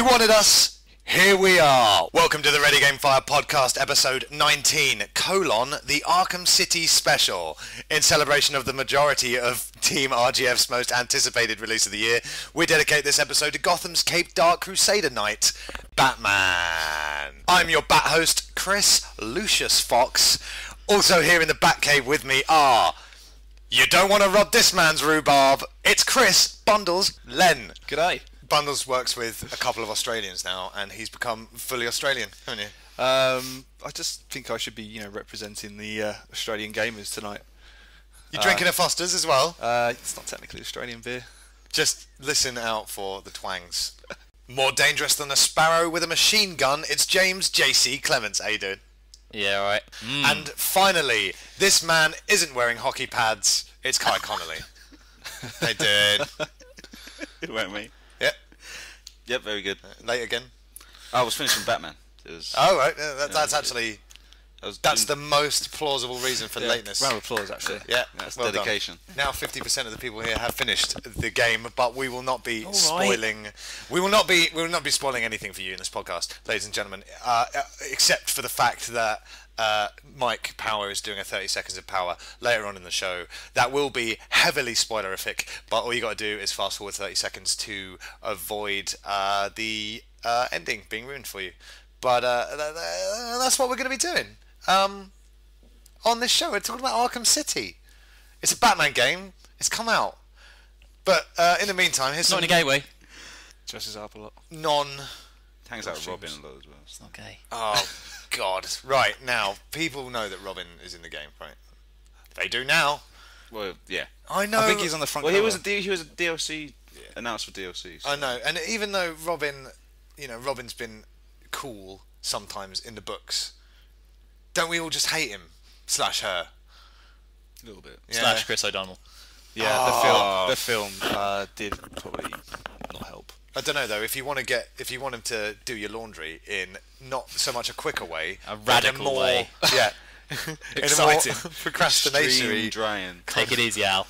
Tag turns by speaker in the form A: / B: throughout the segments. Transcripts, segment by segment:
A: You wanted us. Here we are. Welcome to the Ready Game Fire podcast, episode 19, the Arkham City special. In celebration of the majority of Team RGF's most anticipated release of the year, we dedicate this episode to Gotham's Cape Dark Crusader Knight, Batman. I'm your Bat host, Chris Lucius Fox. Also here in the Batcave with me are... You don't want to rub this man's rhubarb. It's Chris Bundles Len.
B: G'day.
A: Bundles works with a couple of Australians now, and he's become fully Australian, haven't you?
B: I just think I should be, representing the Australian gamers tonight.
A: You're drinking a Foster's as well?
B: It's not technically Australian beer.
A: Just listen out for the twangs. More dangerous than a sparrow with a machine gun, it's James J.C. Clements. How you doing?
C: Yeah, right.
A: And finally, this man isn't wearing hockey pads. It's Kai Connolly. They did.
B: It went me.
A: Yep.
B: Yep, very good.
A: Late again.
B: I was finishing Batman. It was,
A: oh right, that's actually that's
B: doing,
A: the most plausible reason for lateness.
B: Round of applause, actually.
A: Yeah,
B: that's
A: well
B: dedication.
A: Done. Now 50% of the people here have finished the game, but we will not be
C: All
A: spoiling.
C: Right.
A: We will not be spoiling anything for you in this podcast, ladies and gentlemen, except for the fact that Mike Power is doing a 30 seconds of power later on in the show. That will be heavily spoilerific, but all you got to do is fast forward 30 seconds to avoid the ending being ruined for you. But that's what we're going to be doing. On this show, we're talking about Arkham City. It's a Batman game. It's come out. But in the meantime, here's
C: Not in a gay way.
B: Dresses up a lot.
D: Hangs out with Robin a lot as well.
C: It's not gay.
A: Oh, God. Right, now, people know that Robin is in the game, right? They do now.
D: Well, yeah.
A: I know.
B: I think he's on the front
D: Well,
B: cover.
D: he was a DLC announced for DLC. So.
A: I know. And even though Robin's been cool sometimes in the books, don't we all just hate him / her?
D: A little bit.
A: Yeah.
C: / Chris O'Donnell.
B: Yeah, the film did probably not help.
A: I don't know though. If you want him to do your laundry in not so much a quicker way,
C: A
A: but
C: radical
A: more,
C: way.
A: yeah,
B: Exciting.
A: procrastination.
D: Extreme drying.
C: Take it easy, Al.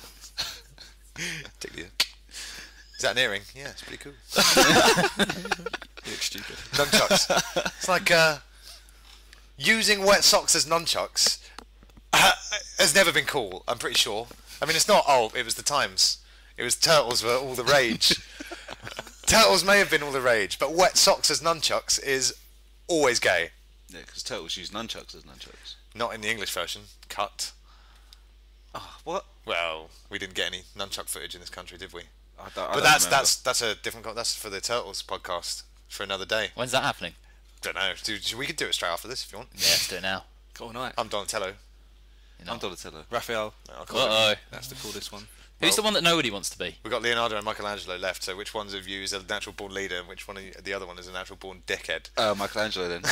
A: Is that an earring? Yeah, it's pretty cool.
B: You look stupid.
A: Nunchucks. It's like using wet socks as nunchucks has never been cool. I'm pretty sure. I mean, it's not. Oh, it was the times. It was Turtles were all the rage. Turtles may have been all the rage, but wet socks as nunchucks is always gay.
D: Yeah, because Turtles use nunchucks as nunchucks.
A: Not in the English version. Cut.
D: Oh, what?
A: Well, we didn't get any nunchuck footage in this country, did we?
D: I
A: But
D: don't
A: that's
D: remember.
A: a different. That's for the Turtles podcast for another day.
C: When's that happening?
A: Don't know. We could do it straight after this if you want.
C: Yeah, let's do it now.
B: Cool night.
A: I'm Donatello.
D: I'm Donatello.
B: Raphael.
A: I'll call it.
C: Uh-oh.
B: That's the coolest one.
C: Who's the one that nobody wants to be?
A: We've got Leonardo and Michelangelo left, so which ones of you is a natural born leader and which one of the other one is a natural born dickhead?
D: Michelangelo then.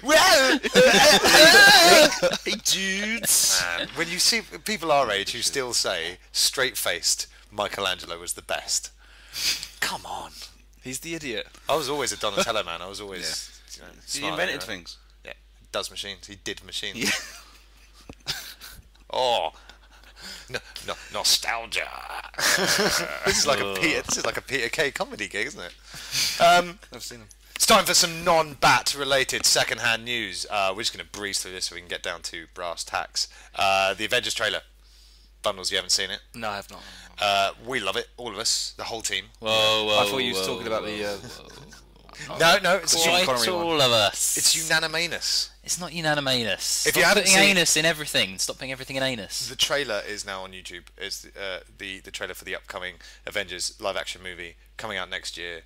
A: Well,
B: Hey dudes!
A: man, when you see people our age who still say straight-faced Michelangelo was the best, come on.
B: He's the idiot.
A: I was always a Donatello man. I was always,
D: He
A: smart,
D: invented
A: right?
D: things.
A: Yeah, does machines. He did machines.
D: Yeah.
A: Oh, nostalgia. This is like a Peter Kay comedy gig, isn't it?
B: I've seen him.
A: It's time for some non-Bat related second-hand news. We're just going to breeze through this so we can get down to brass tacks. The Avengers trailer. Bundles, you haven't seen it?
B: No, I have not.
A: We love it, all of us, the whole team.
C: Whoa.
B: I thought you was talking about the...
A: No, it's
C: Quite
B: Connery one.
C: all of us.
A: It's unanimous.
C: It's not unanimous.
A: If you
C: Stop
A: haven't
C: putting
A: seen-
C: anus in everything. Stop putting everything in anus.
A: The trailer is now on YouTube. It's the trailer for the upcoming Avengers live-action movie coming out next year,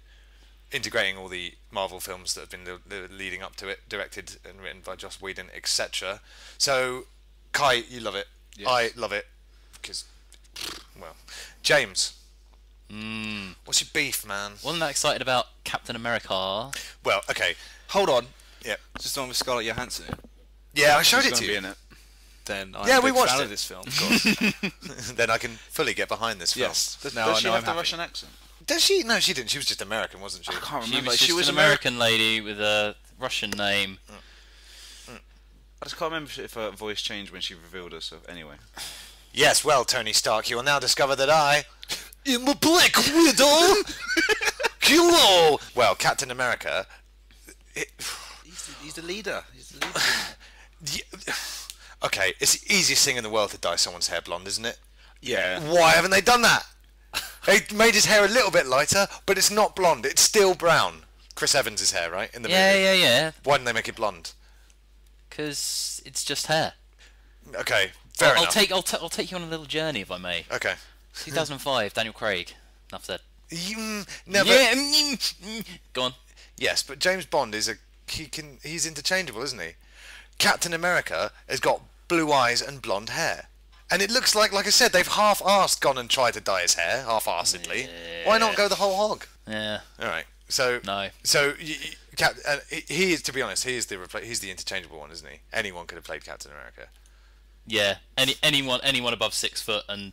A: integrating all the Marvel films that have been leading up to it, directed and written by Joss Whedon, etc. So, Kai, you love it.
D: Yes.
A: I love it because, well, James, what's your beef, man?
C: Wasn't that excited about Captain America?
A: Well, okay,
B: Hold on.
A: yeah,
B: Just the one with Scarlett Johansson in it.
A: yeah, I showed
D: He's
A: it to
D: gonna be
A: you.
D: in it.
B: Then I'm
A: Yeah,
B: a
A: we
B: big
A: watched
B: fan
A: it.
B: of this film. Of course.
A: Then I can fully get behind this film.
B: Yes.
D: Does
B: Now
D: she
B: I know
D: have
B: I'm
D: the
B: happy.
D: Russian accent?
A: Does she? No, she didn't. She was just American, wasn't she?
D: I can't
C: She
D: remember.
C: was just an American lady with a Russian name.
D: I just can't remember if her voice changed when she revealed herself. Anyway.
A: Yes, well, Tony Stark, you will now discover that I I'm a Black Widow. Hello. Well, Captain America.
D: He's the leader. He's the leader.
A: Okay, it's the easiest thing in the world to dye someone's hair blonde, isn't it?
D: Yeah.
A: Why haven't they done that? They made his hair a little bit lighter, but it's not blonde. It's still brown. Chris Evans' hair, right? In the movie.
C: Yeah.
A: Why didn't they make it blonde?
C: Because it's just hair.
A: Okay, fair enough.
C: I'll take you on a little journey, if I may.
A: Okay.
C: 2005, Daniel Craig. Enough said.
A: Never.
C: Yeah. Go on.
A: Yes, but James Bond is he's interchangeable, isn't he? Captain America has got blue eyes and blonde hair. And it looks like I said, they've half-arsed gone and tried to dye his hair, half-arsedly.
C: Yeah.
A: Why not go the whole hog?
C: Yeah.
A: All right. So
C: No.
A: So he is, to be honest, he's the interchangeable one, isn't he? Anyone could have played Captain America.
C: Yeah. Anyone above 6 foot and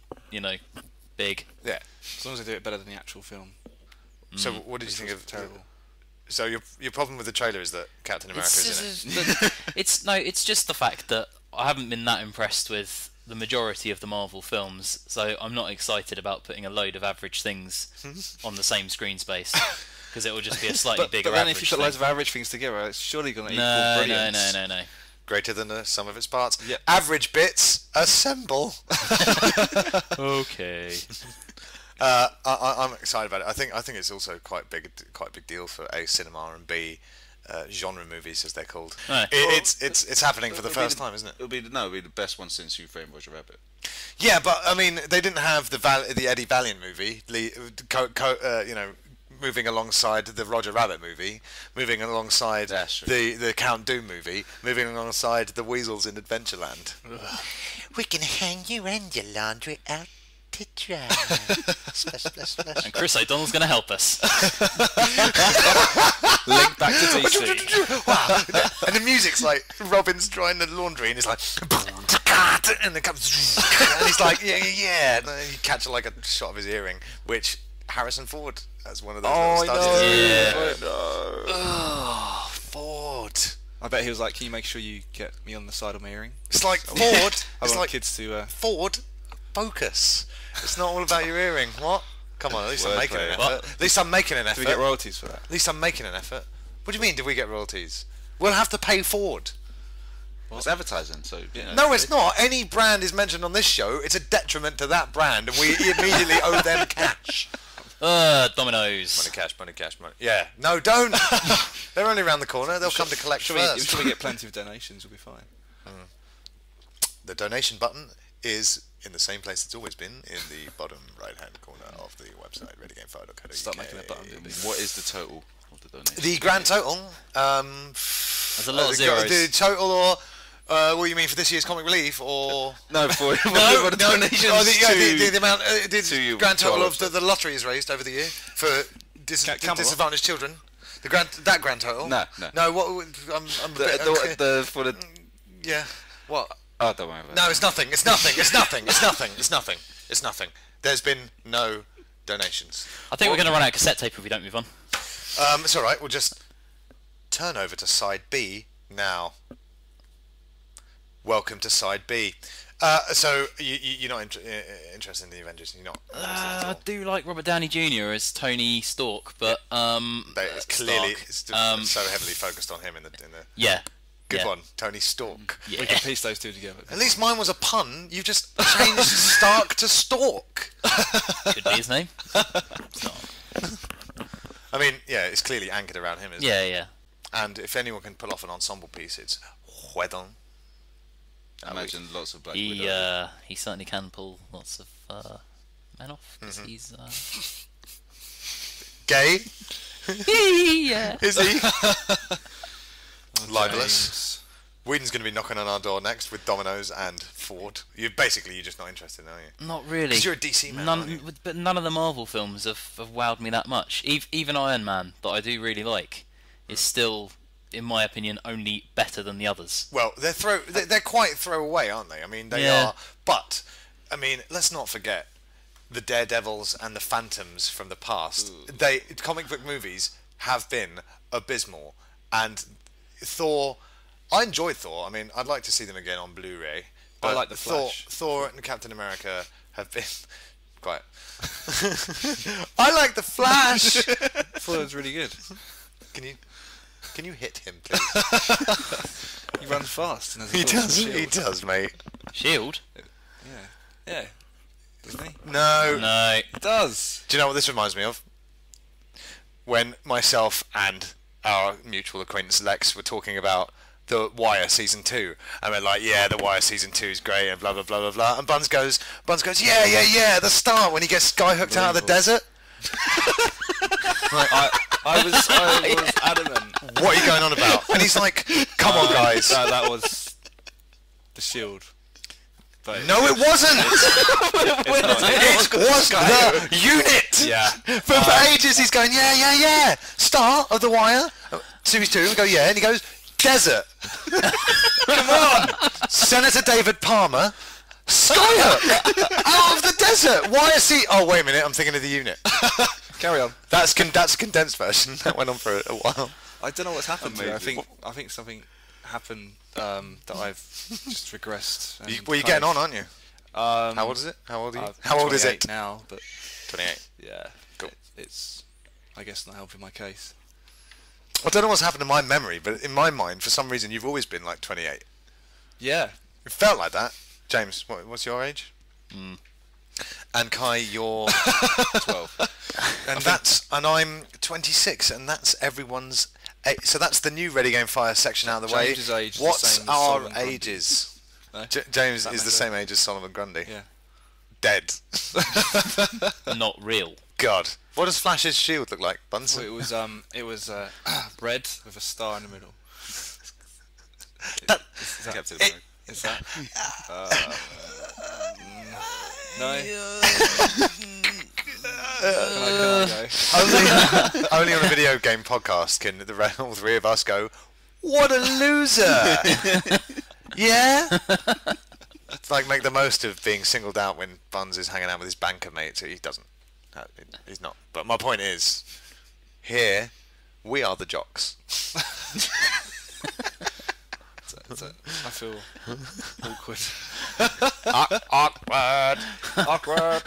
C: big.
A: Yeah.
B: As long as they do it better than the actual film.
A: So what did you think of?
B: Terrible.
A: So your problem with the trailer is that Captain America is in it.
C: It's just the fact that I haven't been that impressed with the majority of the Marvel films, so I'm not excited about putting a load of average things on the same screen space, because it will just be a slightly bigger
B: But then
C: average
B: if you put
C: thing.
B: loads of average things together, it's surely going to equal
C: No.
B: brilliance.
A: Greater than the sum of its parts.
B: Yep.
A: Average bits assemble.
C: Okay.
A: I'm excited about it. I think it's also quite a big deal for A, cinema, and B, genre movies, as they're called.
C: Right.
A: It's happening for the
D: It'll be
A: first time, isn't it?
D: It'll be the best one since Who Framed Roger Rabbit.
A: Yeah, but I mean, they didn't have the Eddie Valiant movie, moving alongside the Roger Rabbit movie, moving alongside
D: That's true.
A: the Count Doom movie, moving alongside the Weasels in Adventureland. We can hang you and your laundry out to dry. Splash, splash, splash.
C: And Chris O'Donnell's going to help us.
B: Link back to DC.
A: Wow. And the music's like Robin's drying the laundry, and it's like, and it comes, and he's like, yeah. And then you catch like a shot of his earring, which Harrison Ford has one of those.
B: Oh,
A: little
B: I
A: studs.
B: know.
C: Yeah.
A: Oh, Ford.
B: I bet he was like, "Can you make sure you get me on the side of my earring?"
A: It's like Ford.
B: I
A: It's
B: want
A: like
B: kids to.
A: Ford. Focus. It's not all about your earring. What? Come on, at least I'm making an
D: Wordplay.
A: effort. At least I'm making an
B: Do
A: effort.
B: we get royalties for that?
A: At least I'm making an effort. What do you mean? Did we get royalties? We'll have to pay Ford.
D: Well, it's advertising, so
A: No, it's not. Any brand is mentioned on this show, it's a detriment to that brand, and we immediately owe them cash.
C: Dominoes.
A: Money, cash, money, cash, money. Yeah. No, don't. They're only around the corner. They'll come to collect first.
B: Should we get plenty of donations? We'll be fine.
A: The donation button is in the same place it's always been, in the bottom right-hand corner of the website, readygamefire.co.uk.
B: Start making a button. It'll be-
D: what is the total of the donation?
A: The grand total.
C: There's a lot of zeros.
A: The total, or what do you mean for this year's comic relief, or
D: No, for
A: no,
D: the donations
A: oh, the
D: to-
A: amount, the
D: to you,
A: grand
D: to
A: total
D: our
A: of the lottery is raised over the year for
B: Camelot?
A: disadvantaged children. The grand total.
D: No.
A: What? I'm a bit.
D: For the
A: Yeah. What?
D: oh, don't worry about
A: No, it's nothing. It's nothing. It's nothing. It's nothing. It's nothing. It's nothing. There's been no donations.
C: I think we're going to run out of cassette tape if we don't move on.
A: It's all right. We'll just turn over to side B now. Welcome to side B. So you're not interested in the Avengers? You're not.
C: I do like Robert Downey Jr. as Tony Stark, but
A: It's clearly
C: Stark.
A: so heavily focused on him in the
C: Yeah.
A: good
C: yeah.
A: one, Tony Stark.
C: Yeah.
B: We can piece those two together.
A: At least mine was a pun. You just changed Stark to Stork.
C: Could be his name. It's not.
A: I mean, yeah, it's clearly anchored around him, isn't it?
C: Yeah.
A: And if anyone can pull off an ensemble piece, it's Huedon.
D: I imagine lots of Black
C: He
D: Widow.
C: he certainly can pull lots of men off because he's
A: Gay,
C: yeah.
A: is he?
B: Oh,
A: Libelous.
B: James.
A: Whedon's going to be knocking on our door next with Dominoes and Ford. You're just not interested, are you?
C: Not really.
A: 'Cause you're a DC man, aren't you?
C: But none of the Marvel films have wowed me that much. Even Iron Man, that I do really like, is still, in my opinion, only better than the others.
A: Well, they're quite throwaway, aren't they? I mean, they
C: Yeah.
A: are. But I mean, let's not forget the Daredevils and the Phantoms from the past. Comic book movies have been abysmal, and Thor. I enjoyed Thor. I mean, I'd like to see them again on Blu-ray. But
B: like The Flash.
A: Thor and Captain America have been quiet. I like the Flash.
B: I thought it was really good.
A: Can you hit him, please?
B: He runs fast. And has a
A: He
B: full
A: does.
B: shield.
A: He does, mate.
C: Shield?
B: Yeah. Doesn't he?
A: No.
C: No.
B: It does.
A: Do you know what this reminds me of? When myself and our mutual acquaintance Lex were talking about The Wire season 2, and we're like, yeah, The Wire season 2 is great, and blah blah blah blah blah. And Buns goes, yeah, the start when he gets skyhooked out of the desert. Right,
B: I was adamant.
A: what are you going on about? And he's like, come on, guys.
B: No, that was the shield. But
A: No, it wasn't. It was the unit.
B: Yeah.
A: For ages, he's going, yeah. Start of The Wire. Series 2, we go, yeah. And he goes, desert. Come on. Senator David Palmer. Skyhook. Out of the desert. Wire C. Oh, wait a minute. I'm thinking of the unit.
B: Carry on.
A: That's a condensed version. That went on for a while.
B: I don't know what's happened to me.
D: Amazing.
B: I think something happened that I've just regressed. And
A: Well, you're getting on, aren't you?
B: How
A: How old is it? How old are you? How old is it?
B: now? But
A: 28.
B: yeah,
A: Cool.
B: It's I guess not helping my case.
A: I don't know what's happened in my memory, but in my mind, for some reason, you've always been like 28.
B: Yeah.
A: It felt like that. James, what's your age? And Kai, you're
B: 12.
A: and I'm 26, and that's everyone's. So that's the new Ready Game Fire section out of the way.
B: James's age is the
A: What's
B: same as
A: our
B: Solomon Grundy.
A: ages?
B: No?
A: James
B: That
A: is the
B: makes
A: same age as Solomon Grundy.
B: Yeah.
A: Dead.
C: Not real.
A: God. What does Flash's shield look like, Buns?
B: So it was red with a star in the middle.
A: That-
B: Is that,
D: Kept it
B: is that no? Can I go?
A: only on a video game podcast can all three of us go, what a loser! Yeah? It's like make the most of being singled out when Buns is hanging out with his banker mates. He doesn't. He's not. But my point is, here, we are the jocks.
B: I feel awkward.
A: Awkward.
B: Awkward.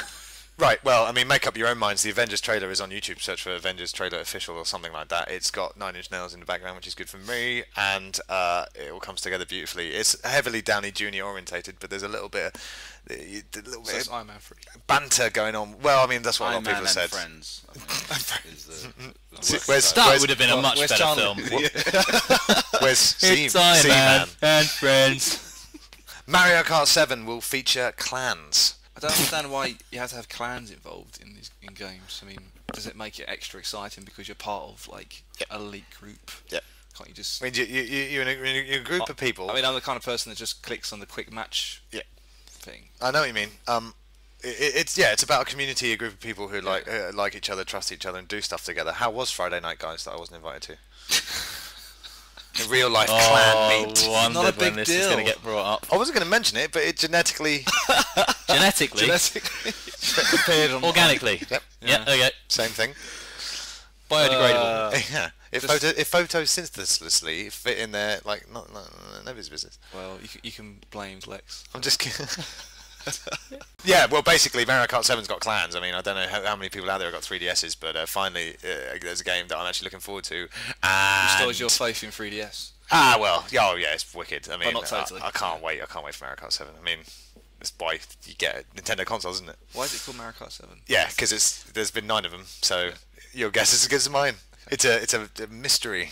A: Right, well, I mean, make up your own minds. The Avengers trailer is on YouTube. Search for Avengers trailer official or something like that. It's got 9 Inch Nails in the background, which is good for me, and it all comes together beautifully. It's heavily Downey Jr. orientated, but there's a little bit
B: So it's Iron Man 3.
A: banter going on. Well, I mean, that's what
D: Iron
A: a lot of
D: Man
A: people
D: and
A: have said.
D: Friends. I think, is the
A: Where's-
C: That would have been a much
B: where's
C: better
B: Chandler?
C: film.
A: Where's
C: It's Iron
A: Seaman?
C: Man and Friends.
A: Mario Kart 7 will feature clans.
B: I don't understand why you have to have clans involved in these games. I mean, does it make it extra exciting because you're part of like a elite group?
A: Yeah.
B: Can't you just?
A: I mean, you're in a group of people.
B: I mean, I'm the kind of person that just clicks on the quick match.
A: Yeah.
B: Thing.
A: I know what you mean. It's about a community, a group of people who like each other, trust each other, and do stuff together. How was Friday night, guys? That I wasn't invited to. A real life clan meet.
C: Wondered
B: Not a big
C: when this
B: deal.
C: is going to get brought up.
A: I wasn't going to mention it, but it genetically
C: Genetically,
B: Genetically appeared on
C: organically.
A: Yep.
C: Yeah. Okay.
A: same thing.
C: Biodegradable.
A: Yeah. If photosynthetically fit in there, like nobody's business.
B: Well, you can blame Lex.
A: I'm just kidding. Yeah, well, basically, Mario Kart 7's got clans. I mean, I don't know how many people out there have got 3DSs, but finally, there's a game that I'm actually looking forward to. And
B: Restores your faith in 3DS.
A: well, yeah, it's wicked. I mean,
B: not totally.
A: I can't wait. I can't wait for Mario Kart 7. I mean, that's why you get Nintendo consoles, isn't it?
B: Why is it called Mario Kart 7?
A: Yeah, because there's been 9 of them, so your guess is as good as mine. It's a mystery.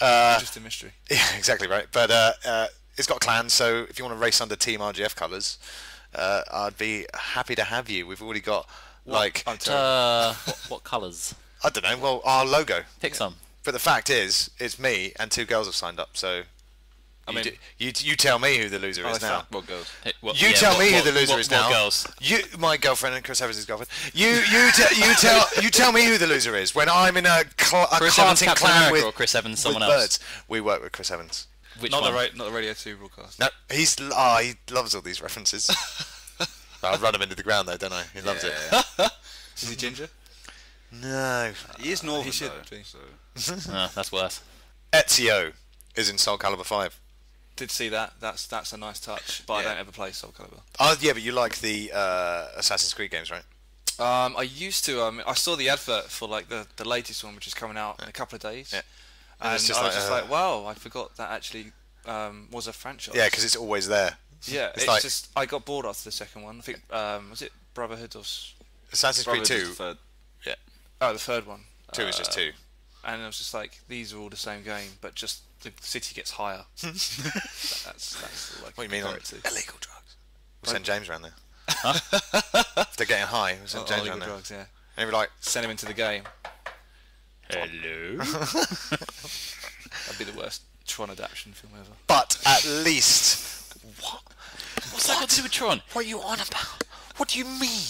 B: Interesting mystery.
A: Yeah, exactly right. But it's got clans, so if you want to race under Team RGF colours, I'd be happy to have you. We've already got
B: I'm terrible.
C: What colours?
A: I don't know. Well, our logo.
C: Pick some.
A: But the fact is, it's me and 2 girls have signed up. So you tell me who the loser is now.
B: What goes?
A: You tell me who the loser is now.
C: What girls?
A: My girlfriend and Chris Evans' girlfriend. You tell me who the loser is when I'm in a
C: Chris Evans,
A: karting
C: Captain
A: clan
C: America,
A: with,
C: or Chris Evans,
A: with
C: someone else?
A: birds. We work with Chris Evans.
C: Which
B: Not
C: one?
B: the Radio 2 broadcast.
A: No, he loves all these references. I run him into the ground though, don't I? He loves it.
B: Is he ginger?
A: No.
D: He is northern,
B: He should
D: though,
B: be.
D: so.
C: That's worse.
A: Ezio is in Soul Calibur 5.
B: did see that. That's a nice touch, but I don't ever play Soul Calibur.
A: Oh yeah, but you like the Assassin's Creed games, right?
B: I used to. I saw the advert for like the latest one, which is coming out in a couple of days.
A: Yeah.
B: And
A: it's
B: I
A: just
B: was just
A: like,
B: like, wow, I forgot that actually was a franchise.
A: Yeah, because it's always there.
B: Yeah, it's
A: like,
B: just I got bored after the second one. I think was it Brotherhood or
A: Assassin's Creed 2.
D: Third.
A: Yeah.
B: oh the third one.
A: 2 is just 2.
B: And I was just like, these are all the same game, but just the city gets higher. that's all I
A: What do you
B: can
A: mean
B: compare
A: on
B: it to.
A: illegal drugs? We'll send James around there. If they're getting high, we'll send James
B: Illegal
A: around there.
B: drugs, yeah.
A: And he'll be like,
B: Send him into the game.
C: Hello.
B: That'd be the worst Tron adaptation film ever.
A: but at least... What?
C: What's that got to do with Tron?
A: What are you on about? What do you mean?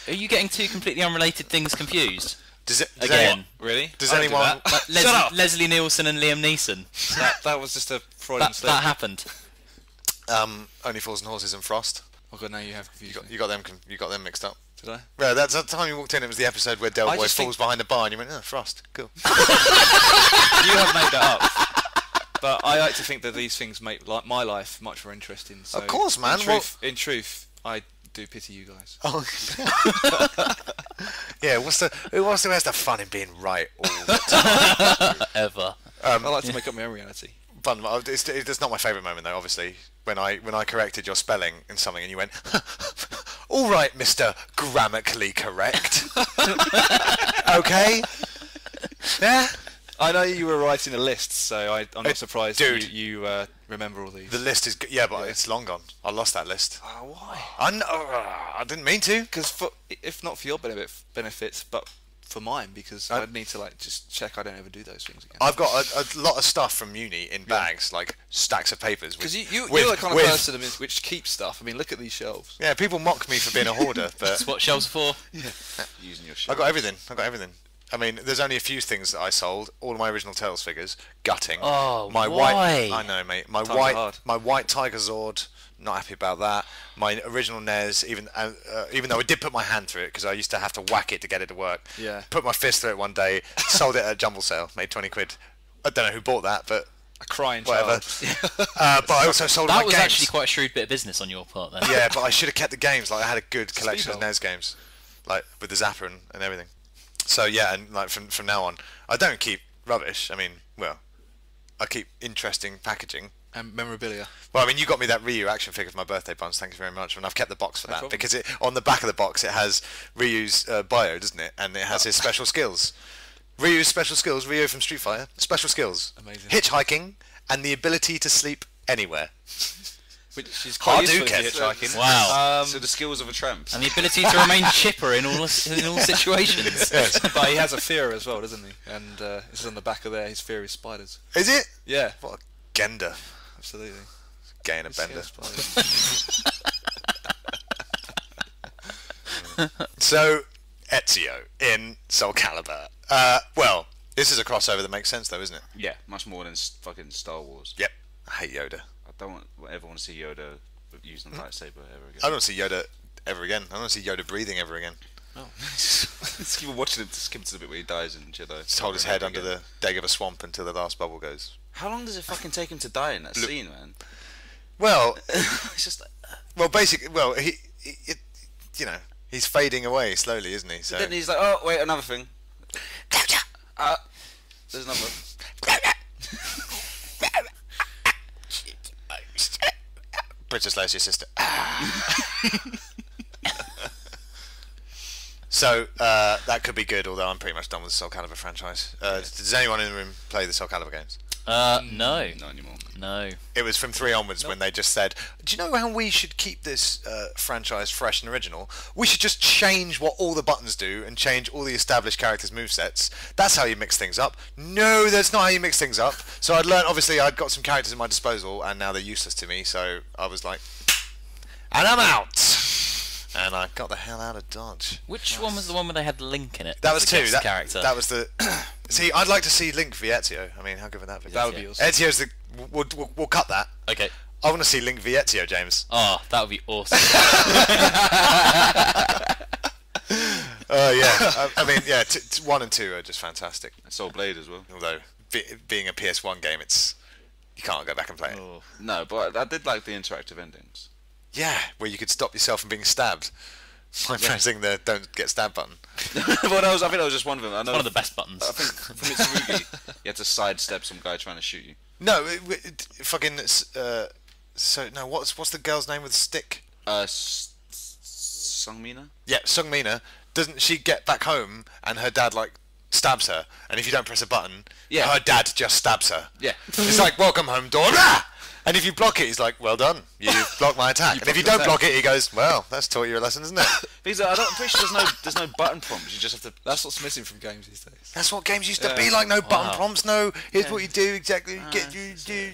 C: Are you getting two completely unrelated things confused?
A: Does
C: Again.
A: anyone...
B: Really?
A: Does
B: I don't do
A: anyone...
B: that.
C: Like Leslie Nielsen and Liam Neeson.
B: that was just a Freudian slip.
C: That happened.
A: Only Fools and Horses and Frost.
B: Oh god, now you have confused me.
A: You got them mixed up.
B: Did I?
A: Yeah, that's the time you walked in. It was the episode where Del
B: I
A: Boy
B: just
A: falls behind the bar, and you went, "Oh, Frost, cool."
B: You have made that up. But I like to think that these things make my life much more interesting. So
A: Of course, man.
B: In truth, I do pity you guys.
A: Oh, yeah. Who has the fun in being right all the time?
C: Ever.
B: I like to make up my own reality.
A: Fun. It's not my favourite moment though. Obviously, when I corrected your spelling in something, and you went, "All right, Mr. Grammatically correct." Okay. Yeah.
B: I know you were writing a list, so I'm not surprised
A: dude.
B: you remember all these.
A: The list is but it's long gone. I lost that list.
B: Why?
A: I didn't mean to.
B: Because if not for your benefits, but for mine, because I'd need to like just check I don't ever do those things again.
A: I've got a lot of stuff from uni in bags, like stacks of papers.
B: Because you're the kind of person which keeps stuff. I mean, look at these shelves.
A: Yeah, people mock me for being a hoarder, but
C: That's what shelves are for.
D: Using your
A: I
D: shit.
A: got everything. I mean, there's only a few things that I sold. All of my original Tails figures, gutting.
C: Oh,
A: my
C: why?
A: white. I know, mate.
B: Times are hard.
A: My white Tiger Zord. Not happy about that. My original NES, even though I did put my hand through it because I used to have to whack it to get it to work.
B: Yeah.
A: Put my fist through it one day. Sold it at a jumble sale. Made 20 quid. I don't know who bought that, but
B: A crying
A: whatever.
B: child.
A: But I also sold my
C: That
A: games.
C: was actually quite a shrewd bit of business on your part then.
A: Yeah, but I should have kept the games. Like I had a good collection of
B: Speedball.
A: NES games, like with the Zapper and everything. So yeah, and like from now on, I don't keep rubbish. I mean, well, I keep interesting packaging.
B: And memorabilia.
A: Well, I mean, you got me that Ryu action figure for my birthday, Buns. Thank you very much. And I've kept the box for
B: No
A: that
B: problem.
A: because on the back of the box it has Ryu's bio, doesn't it? And it has his special skills. Ryu's special skills. Ryu from Street Fighter. Special skills.
B: Amazing.
A: Hitchhiking and the ability to sleep anywhere.
B: Which is quite useful if you're
A: Hadouken.
B: hitchhiking.
C: Wow.
D: So the skills of a tramp.
C: And the ability to remain chipper in all situations.
A: Yes.
B: But he has a fear as well, doesn't he? And it's on the back of there. His fear is spiders.
A: Is it?
B: Yeah,
A: What a gender.
B: absolutely.
A: Gay and a
B: He's scared
A: bender.
B: of spiders.
A: So, Ezio in Soul Calibur. Well, this is a crossover that makes sense, though, isn't it?
D: Yeah, much more than fucking Star Wars.
A: Yep. I hate Yoda.
D: I don't ever want to see Yoda using a lightsaber ever again.
A: I don't see Yoda ever again. I don't see Yoda breathing ever again.
D: Just keep watching him to skip to the bit where he dies and Jedi.
A: Just hold his head under the deg of a swamp until the last bubble goes.
D: How long does it fucking take him to die in that scene, man?
A: Well,
D: It's just like,
A: basically, he's fading away slowly, isn't he? So
D: then he's like, oh wait, another thing. There's another.
A: Princess Leia's your sister. So that could be good, although I'm pretty much done with the Soul Calibur franchise. Does anyone in the room play the Soul Calibur games?
C: No.
D: Not anymore.
C: No.
A: It was from 3 onwards when they just said, do you know how we should keep this franchise fresh and original? We should just change what all the buttons do and change all the established characters' movesets. That's how you mix things up. No, that's not how you mix things up. So I'd learned, obviously, I'd got some characters at my disposal, and now they're useless to me, so I was like, and I'm out! And I got the hell out of Dodge.
C: Which one was the one where they had Link in it?
A: That was
C: as a
A: 2.
C: guest character.
A: That was the... See, I'd like to see Link v Ezio. I mean, how good would that be?
B: That would be awesome.
A: Ezio's the... We'll cut that.
C: Okay.
A: I want to see Link v Ezio, James.
C: Oh, that would be awesome.
A: Yeah. I mean, yeah, 1 and 2 are just fantastic.
D: Soul Blade as well.
A: Although, being a PS1 game, it's You can't go back and play it.
B: Oh.
D: No, but I did like the interactive endings.
A: Yeah, where you could stop yourself from being stabbed by pressing the "Don't get stabbed" button.
D: Well, I think that was just one of them. I know
C: One of the best buttons.
D: I think from Mitsurugi, you had to sidestep some guy trying to shoot you.
A: No, fucking. So no, what's the girl's name with the stick?
D: Sungmina?
A: Yeah, Sungmina. Doesn't she get back home and her dad like stabs her? And if you don't press a button,
D: Yeah.
A: her dad just stabs her.
D: Yeah.
A: It's like, welcome home, Dora! And if you block it, he's like, well done, you've blocked my attack. And if you don't block it, he goes, well, that's taught you a lesson, isn't it?
D: Because I'm pretty sure there's no button prompts. You just have to.
B: That's what's missing from games these days.
A: That's what games used to be like. No button prompts. No, here's what you do exactly. Get you do.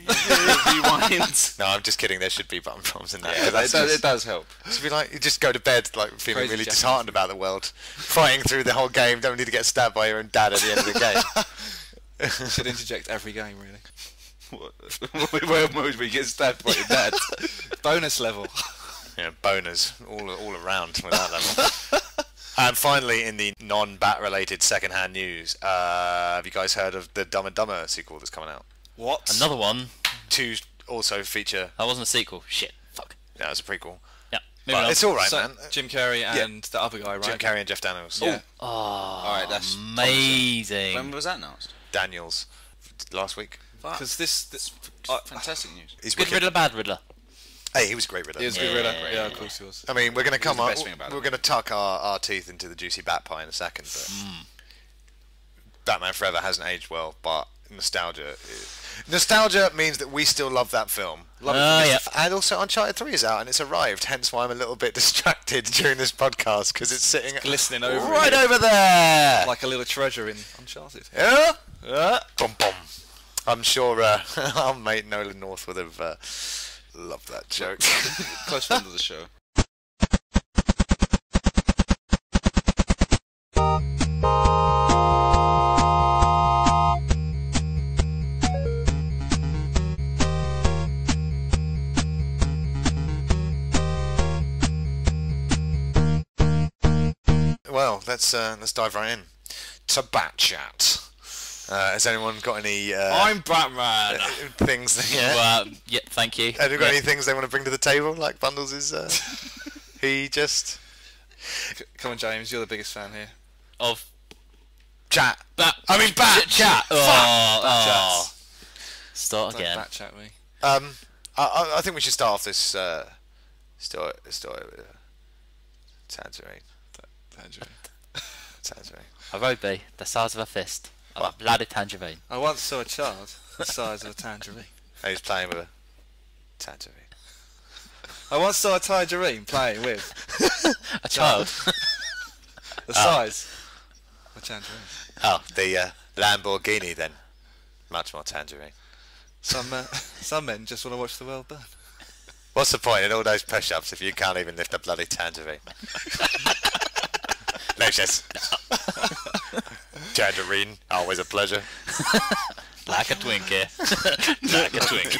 D: Rewind.
A: No, I'm just kidding. There should be button prompts in that.
D: Yeah, it does help.
A: It should be like you just go to bed like feeling
B: Crazy
A: really
B: Japanese.
A: disheartened about the world, fighting through the whole game. Don't need to get stabbed by your own dad at the end of the game.
B: Should interject every game, really.
D: Where you get stabbed by your dad.
B: Bonus level.
A: Yeah, boners all around with that level. And finally, in the non-Bat related second-hand news, have you guys heard of the Dumb and Dumber sequel that's coming out?
B: What?
C: Another one.
A: To also feature.
C: That wasn't a sequel. Shit. Fuck.
A: Yeah, it's a prequel.
C: Yeah.
A: But it's all right,
B: So,
A: man.
B: Jim Carrey and the other guy, right?
A: Jim Carrey and Jeff Daniels.
B: Yeah.
C: Oh,
D: Alright, that's
C: amazing.
D: When was that announced?
A: Daniels last week.
B: Because this
D: Fantastic news.
A: He's
C: Good
A: wicked.
C: Riddler, bad Riddler.
A: Hey, he was a great Riddler.
B: He was a good Riddler. Yeah, of course he was.
A: I mean, we're going to come
D: the
A: up.
D: best thing about
A: We're
D: it.
A: going to tuck our teeth into the juicy bat pie in a second. But Batman Forever hasn't aged well, but nostalgia means that we still love that film. Love it.
C: Yeah.
A: And also, Uncharted 3 is out and it's arrived. Hence, why I'm a little bit distracted during this podcast because it's sitting
B: Glistening over
A: right
B: you.
A: over there.
B: Like a little treasure in Uncharted.
A: Yeah. Boom, boom. I'm sure our mate Nolan North would have loved that joke.
D: Close friend of the show.
A: Well, let's dive right in to Bat Chat. Has anyone got any
B: I'm Batman.
A: things? Yeah.
C: Well, yeah, thank you.
A: Have you got
C: Yeah.
A: any things they want to bring to the table? Like Bundles is he just
B: Come on, James, you're the biggest fan here.
C: Of
A: chat.
C: Bat.
A: I mean Bat
C: Chat. Oh. Start
B: Don't
C: again.
B: bat chat me.
A: I think we should start off this story with Tangerine. Tangerine.
C: A ruby the size of a fist. Of a bloody tangerine.
B: I once saw a child the size of a tangerine.
A: He's playing with a Tangerine.
B: I once saw a tangerine playing with
C: A child.
B: the size of a tangerine.
A: Oh, the Lamborghini then. Much more Tangerine.
B: Some men just want to watch the world burn.
A: What's the point in all those push-ups if you can't even lift a bloody tangerine? Lucius. Tangerine, always a pleasure.
C: Like a Twinkie. Like a Twinkie.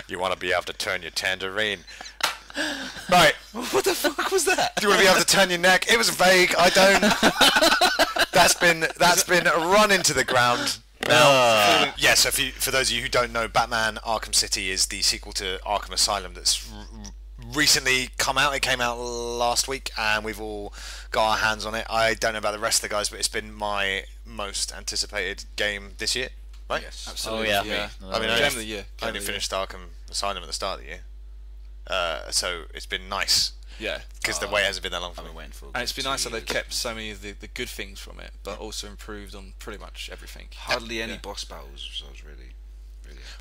A: You want to be able to turn your tangerine. Right.
B: What the fuck was that?
A: Do you want to be able to turn your neck? It was vague. I don't. That's been run into the ground. Now, yeah. So for those of you who don't know, Batman: Arkham City is the sequel to Arkham Asylum that's recently come out. It came out last week, and we've all got our hands on it. I don't know about the rest of the guys, but it's been my most anticipated game this year. Right?
D: Yes.
B: Absolutely.
C: Oh, yeah.
B: yeah.
A: I mean,
B: Game of the year.
A: I only finished Arkham Asylum at the start of the year, so it's been nice
B: Yeah.
A: because the wait hasn't been that long for
D: I've
A: me.
D: been waiting for.
B: And it's been nice that they've kept so many of the good things from it, but also improved on pretty much everything.
D: hardly any
B: Yeah.
D: boss battles, so I was really happy.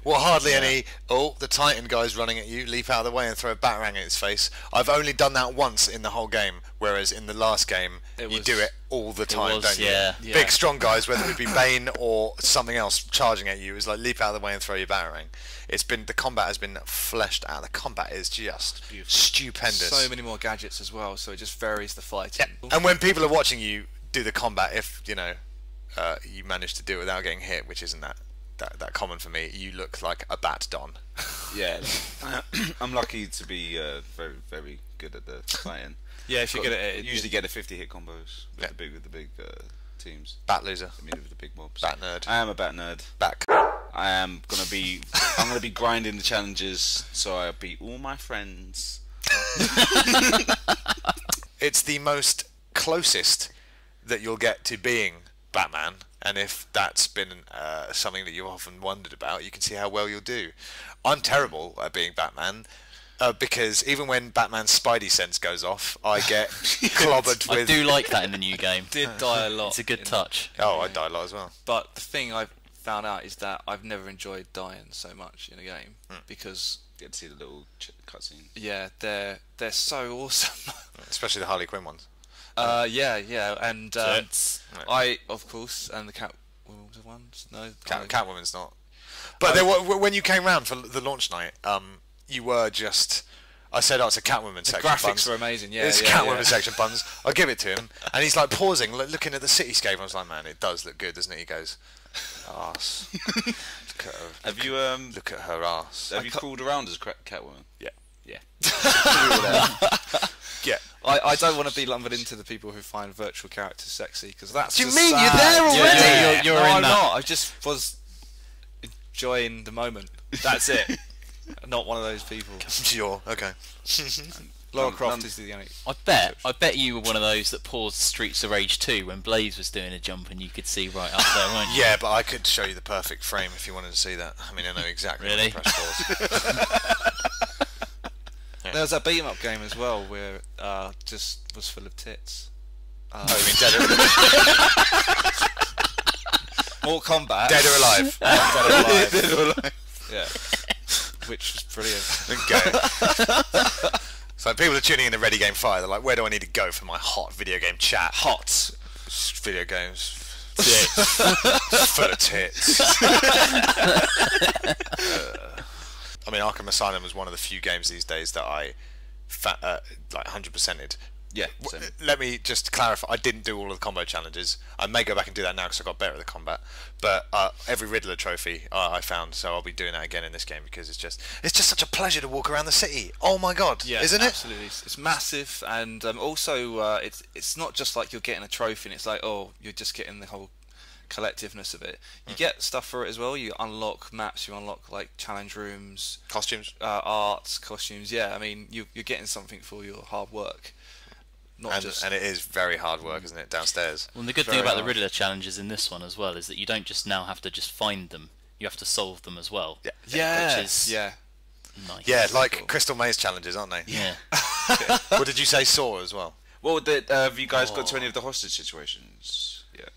A: Well, hardly any. Oh, the Titan guy's running at you. Leap out of the way and throw a batarang in its face. I've only done that once in the whole game, whereas in the last game
B: It
A: you
B: was-
A: do it all the time,
C: was,
A: don't you?
C: yeah.
B: Yeah.
A: Big, strong guys, whether it be Bane or something else charging at you, is like leap out of the way and throw your batarang. The combat has been fleshed out. The combat is just stupendous.
B: So many more gadgets as well, so it just varies the fighting.
A: Yeah. And when people are watching you do the combat, if you know you manage to do it without getting hit, which isn't that common for me, you look like a bat don.
D: Yeah, I'm lucky to be very, very good at the fighting.
B: Yeah, if you're good at it,
D: usually get the 50 hit combos with
A: Yeah.
D: the big teams.
A: Bat loser.
D: I mean, with the big mobs.
A: Bat nerd.
D: I am a bat nerd.
A: Back.
D: I'm gonna be grinding the challenges so I beat all my friends.
A: It's the most closest that you'll get to being Batman, and if that's been something that you've often wondered about, you can see how well you'll do. I'm terrible at being Batman. Because even when Batman's Spidey sense goes off, I get clobbered with...
C: I do like that in the new game.
B: Did die a lot.
C: It's a good touch.
A: Oh, I die a lot as well.
B: But the thing I've found out is that I've never enjoyed dying so much in a game because
D: Get to see the little cutscenes.
B: yeah, they're so awesome.
A: Especially the Harley Quinn ones.
B: Yeah, and
C: Jets.
B: I of course and the Catwoman ones. No,
A: Catwoman's not. But there were, when you came round for the launch night, you were just... I said, oh, it's a Catwoman section.
B: graphics
A: Buns.
B: were amazing. Yeah,
A: It's
B: yeah,
A: Catwoman
B: yeah.
A: section, Buns. I give it to him, and he's like pausing, looking at the cityscape. I was like, man, it does look good, doesn't it? He goes, arse. Look at her.
D: Have you
A: Look at her arse.
D: have you crawled around as Catwoman?
A: Yeah.
B: Yeah.
A: Yeah.
B: I don't want to be lumbered into the people who find virtual characters sexy because that's.
A: Do you
B: just
A: mean
B: sad.
A: you're there already?
C: You're
B: no,
C: in
B: I'm
C: that.
B: not. I just was enjoying the moment. That's it. Not one of those people.
A: Sure. Okay.
B: Lara Croft is the only.
C: I bet you were one of those that paused Streets of Rage 2 when Blaze was doing a jump and you could see right up there, weren't you?
A: Yeah, but I could show you the perfect frame if you wanted to see that. I mean, I know exactly
C: Really?
A: what the press was.
B: There was a beat 'em up game as well where just was full of tits.
A: Oh, you mean Dead or,
B: More combat.
A: Dead or Alive?
B: Dead or Alive. Yeah. Which was brilliant.
A: Okay. So people are tuning in to Ready Game Fire. They're like, where do I need to go for my hot video game chat?
B: Hot.
A: Video games. Full of tits. I mean, Arkham Asylum was one of the few games these days that I like 100%ed.
D: Yeah. Same.
A: Let me just clarify. I didn't do all of the combo challenges. I may go back and do that now because I got better at the combat. But every Riddler trophy I found, so I'll be doing that again in this game because it's just such a pleasure to walk around the city. Oh my god,
B: Yeah,
A: isn't it?
B: absolutely. It's massive, and also it's not just like you're getting a trophy. And it's like you're just getting the whole collectiveness of it. You get stuff for it as well. You unlock maps. You unlock like challenge rooms,
A: Costumes.
B: arts, costumes. Yeah, I mean you're getting something for your hard work. Not
A: And it is very hard work, isn't it, downstairs?
C: Well, and the good
B: Very
C: thing about the
B: hard.
C: Riddler challenges in this one as well is that you don't just now have to just find them. You have to solve them as well.
A: Yeah.
B: Yeah,
C: Which is
B: yeah.
C: nice.
A: Yeah, like
B: cool.
A: Crystal Maze challenges, aren't they?
C: Yeah.
A: What did you say, Saw as well?
D: Well, have you guys got to any of the hostage situations? Yeah.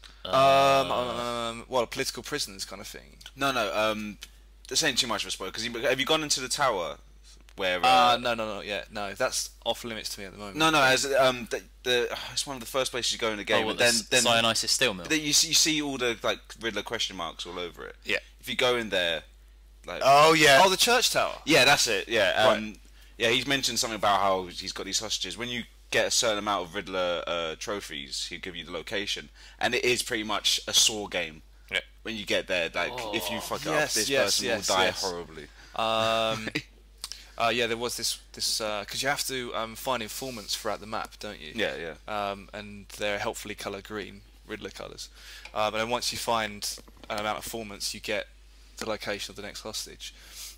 B: Well, political prisoners kind of thing.
D: No. This ain't too much of a spoiler. Because have you gone into the tower where?
B: No, not yet. No, that's off limits to me at the moment.
D: No. As it's one of the first places you go in the game.
C: Oh,
D: but
C: well,
D: then
C: Dionysus Steel Mill.
D: you see all the like Riddler question marks all over it.
A: Yeah.
D: If you go in there, like.
A: Oh yeah.
B: Oh, the church tower.
D: Yeah, that's it. Yeah.
A: Right.
D: Yeah, he's mentioned something about how he's got these hostages. When you get a certain amount of Riddler trophies, he'll give you the location, and it is pretty much a Saw game.
A: Yeah.
D: When you get there, like if you fuck
B: Yes,
D: up, this
B: yes,
D: person
B: yes,
D: will die
B: yes.
D: horribly.
B: Yeah, there was this because you have to find informants throughout the map, don't you?
D: Yeah.
B: And they're helpfully coloured green, Riddler colours. And then once you find an amount of informants, you get the location of the next hostage.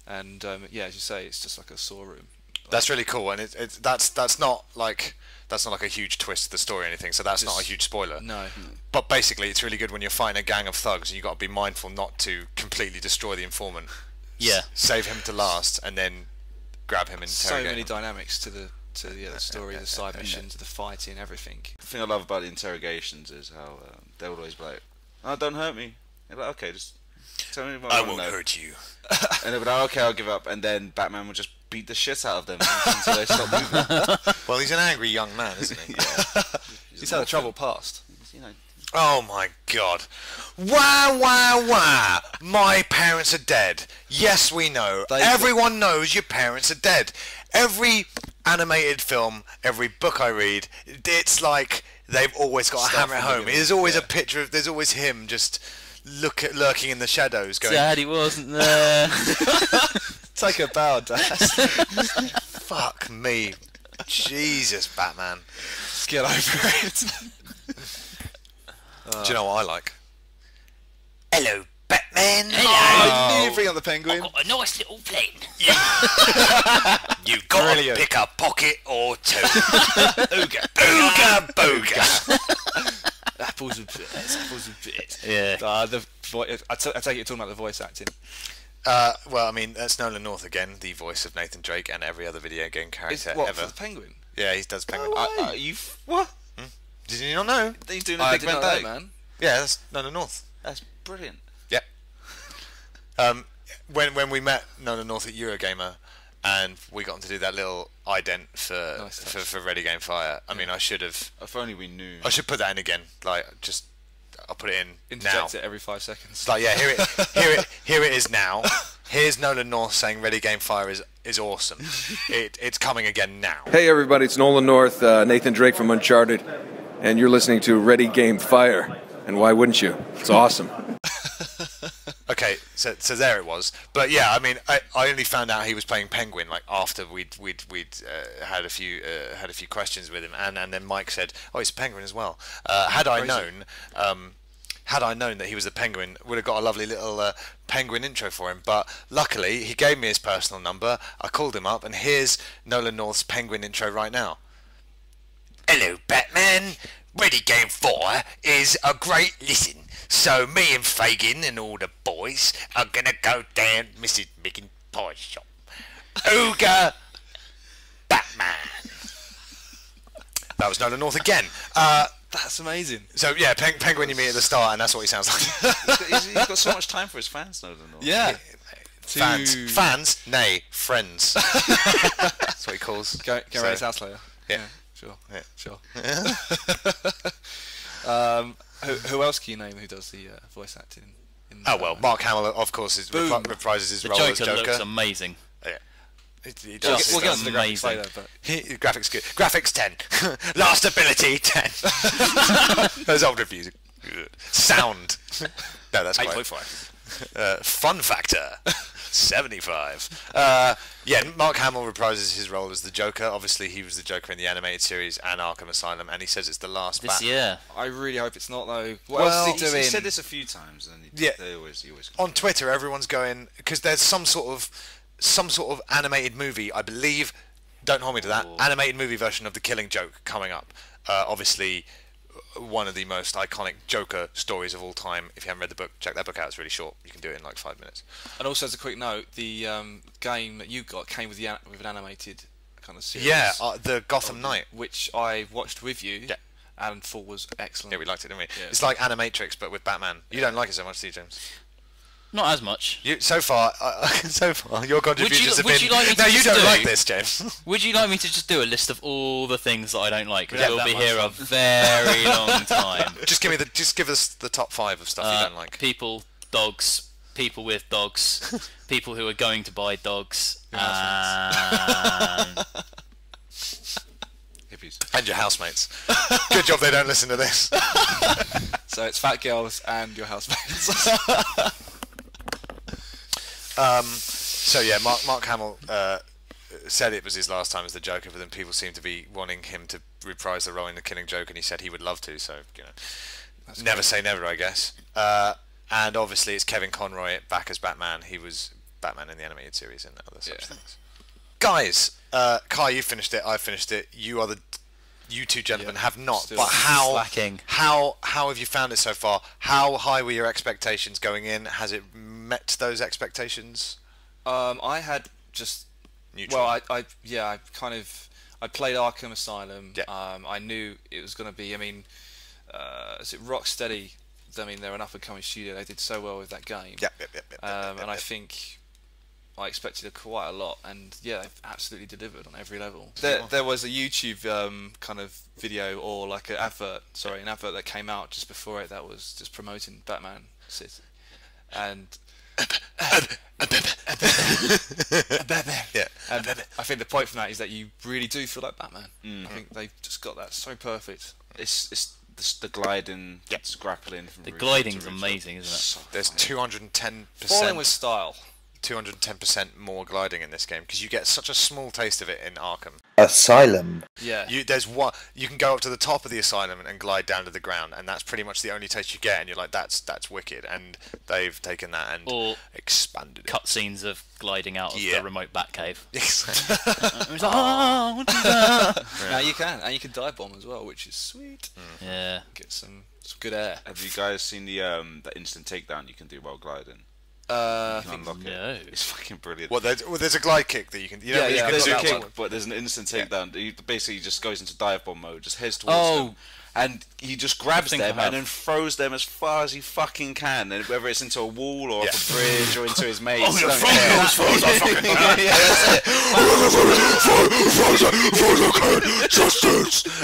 B: And yeah, as you say, it's just like a Saw room.
A: That's really cool, and that's not like a huge twist to the story or anything. So that's not a huge spoiler.
B: No.
A: But basically, it's really good when you're fighting a gang of thugs, and you got to be mindful not to completely destroy the informant.
C: Yeah.
A: Save him to last, and then grab him and
B: So
A: interrogate
B: many
A: him.
B: dynamics to the story, the side missions, the fighting, everything.
D: The thing I love about the interrogations is how they would always be like, "Oh, don't hurt me." You're like, "Okay, just tell me what
A: I
D: wanna
A: won't
D: know."
A: hurt you.
D: And they'd be like, "Okay, I'll give up." And then Batman would just beat the shit out of them until they stop moving.
A: Well, he's an angry young man, isn't he?
B: He's had a troubled past.
D: You know,
A: Oh my god. Wah. My parents are dead. Yes, we know. Everyone knows your parents are dead. Every animated film, every book I read, it's like they've always got to hammer it home. There's always a picture of, there's always him just lurking in the shadows going,
C: Daddy wasn't there.
B: Take a bow, Dad.
A: fuck me. Jesus, Batman.
B: Let's get over it.
A: Do you know what I like? Hello, Batman. Batman.
B: Oh, you bring up the penguin.
C: I've got a nice little plane.
A: You've got to pick a pocket or two. Ooga, ooga, booga.
B: Apples and pears, apples and pears.
C: Yeah.
B: I take it you're talking about the voice acting.
A: Well, I mean, that's Nolan North again, the voice of Nathan Drake and every other video game character
B: What,
A: ever.
B: for the penguin?
A: Yeah, he does Penguin.
D: What?
A: Did you not know?
D: He's doing a
B: I
D: big
B: didn't know
D: man.
B: that, man.
A: Yeah, that's Nolan North.
D: That's brilliant.
A: Yep. When we met Nolan North at Eurogamer, and we got him to do that little ident for Ready Game Fire. I mean, I should have.
D: If only we knew.
A: I should put that in again. Like, just I'll put it in
B: Interject
A: now.
B: it every 5 seconds.
A: It's like, yeah, here it is now. Here's Nolan North saying Ready Game Fire is awesome. It's coming again now.
E: Hey everybody, it's Nolan North, Nathan Drake from Uncharted, and you're listening to Ready Game Fire. And why wouldn't you? It's awesome.
A: Okay, so there it was. But yeah, I mean, I only found out he was playing Penguin like after we'd had a few questions with him, and then Mike said, "Oh, he's a Penguin as well." Had I known that he was the Penguin, would have got a lovely little Penguin intro for him. But luckily, he gave me his personal number. I called him up, and here's Nolan North's Penguin intro right now. Hello, Batman. Ready Game 4 is a great listen. So me and Fagin and all the boys are gonna go down Mrs. Miggin' Pie shop. Ooga Batman. That was Nolan North again.
B: That's amazing.
A: So yeah, Penguin you meet at the start, and that's what he sounds like.
D: He's got so much time for his fans, Nolan North.
B: Yeah.
A: Fans, nay, friends. That's what he calls.
B: Go around his house later.
A: Yeah.
B: Sure.
A: Yeah.
B: Sure. Who else can you name who does the voice acting?
A: Oh well, Mark Hamill, of course, reprises his
C: The
A: role as
C: Joker
A: Joker.
C: looks amazing.
A: Yeah. He does.
B: We'll get onto the graphics
C: amazing.
B: later, but
A: Graphics good. Graphics 10. Last ability 10. Those old reviews. Sound. No, that's quite.
B: 8.5.
A: Fun factor. 75. Yeah, Mark Hamill reprises his role as the Joker. Obviously, he was the Joker in the animated series and Arkham Asylum, and he says it's the last
C: This year.
B: I really hope it's not though. What
A: Well,
B: else is he doing?
D: He said this a few times, and
A: Yeah.
D: he always
A: On Twitter, everyone's going because there's some sort of animated movie, I believe. Don't hold me to that. Animated movie version of The Killing Joke coming up. Obviously, one of the most iconic Joker stories of all time. If you haven't read the book, check that book out. It's really short. You can do it in like 5 minutes.
B: And also, as a quick note, the game that you got came with with an animated kind of series.
A: Yeah, the Gotham Knight.
B: Which I watched with you.
A: Yeah.
B: And thought was excellent.
A: Yeah, we liked it, didn't we?
B: Yeah.
A: It's like Animatrix, but with Batman. You don't like it so much, do you, James?
C: Not as much.
A: So far, your contributions have been.
C: would you like me to
A: No, you
C: just
A: don't
C: do-
A: like this, James.
C: Would you like me to just do a list of all the things that I don't like? Because
B: Yeah,
C: we'll
B: that
C: be
B: much
C: here a
B: fun.
C: very long time.
A: Just give us the top 5 of stuff you don't like.
C: People, dogs, people with dogs, people who are going to buy dogs,
D: hippies.
A: And your housemates. Good job they don't listen to this.
B: So it's fat girls and your housemates.
A: So yeah, Mark Hamill said it was his last time as the Joker, but then people seem to be wanting him to reprise the role in The Killing Joke, and he said he would love to. So never say never, I guess. And obviously it's Kevin Conroy back as Batman. He was Batman in the animated series and other such things. Guys, Kai, you finished it. I finished it. You two gentlemen have not.
B: Still
A: but how
C: slacking.
A: how have you found it so far? How high were your expectations going in? Has it met those expectations?
B: I had just
A: Neutral.
B: well, I played Arkham Asylum.
A: Yeah.
B: I knew it was going to be. I mean, is it Rocksteady? I mean, they're an up-and-coming studio. They did so well with that game.
A: Yep.
B: And I think I expected quite a lot, and yeah, they've absolutely delivered on every level. There was a YouTube kind of video or like an advert that came out just before it that was just promoting Batman City, and
A: Yeah.
B: and I think the point from that is that you really do feel like Batman. I think they just got that so perfect.
D: It's the gliding, it's grappling. From
C: The
D: roof
C: gliding's
D: to roof.
C: amazing, isn't it?
D: So
A: There's
D: funny.
A: 210%.
B: Falling with style.
A: 210% more gliding in this game because you get such a small taste of it in Arkham.
F: Asylum.
B: Yeah.
A: You can go up to the top of the asylum and glide down to the ground, and that's pretty much the only taste you get. And you're like, that's wicked. And they've taken that and
C: Or
A: expanded it.
C: cutscenes of gliding out of the remote Batcave.
A: Yeah.
C: It was like, oh, what is that?
B: Now you can dive bomb as well, which is sweet.
C: Yeah.
B: Get some good air.
D: Have you guys seen the instant takedown you can do while gliding?
B: I
D: You can
B: think
D: unlock
C: no.
D: it. It's fucking brilliant.
A: Well, there's a glide kick that you can. You know,
B: Yeah,
A: you
B: yeah,
A: can
D: There's
A: do
D: a
A: that
D: kick,
A: one.
D: but there's an instant takedown. He basically just goes into dive bomb mode, just heads towards them, and he just grabs
C: think I
D: them
C: have.
D: and then throws them as far as he fucking can, and whether it's into a wall or off a bridge or into his mates.
A: Oh,
D: don't care.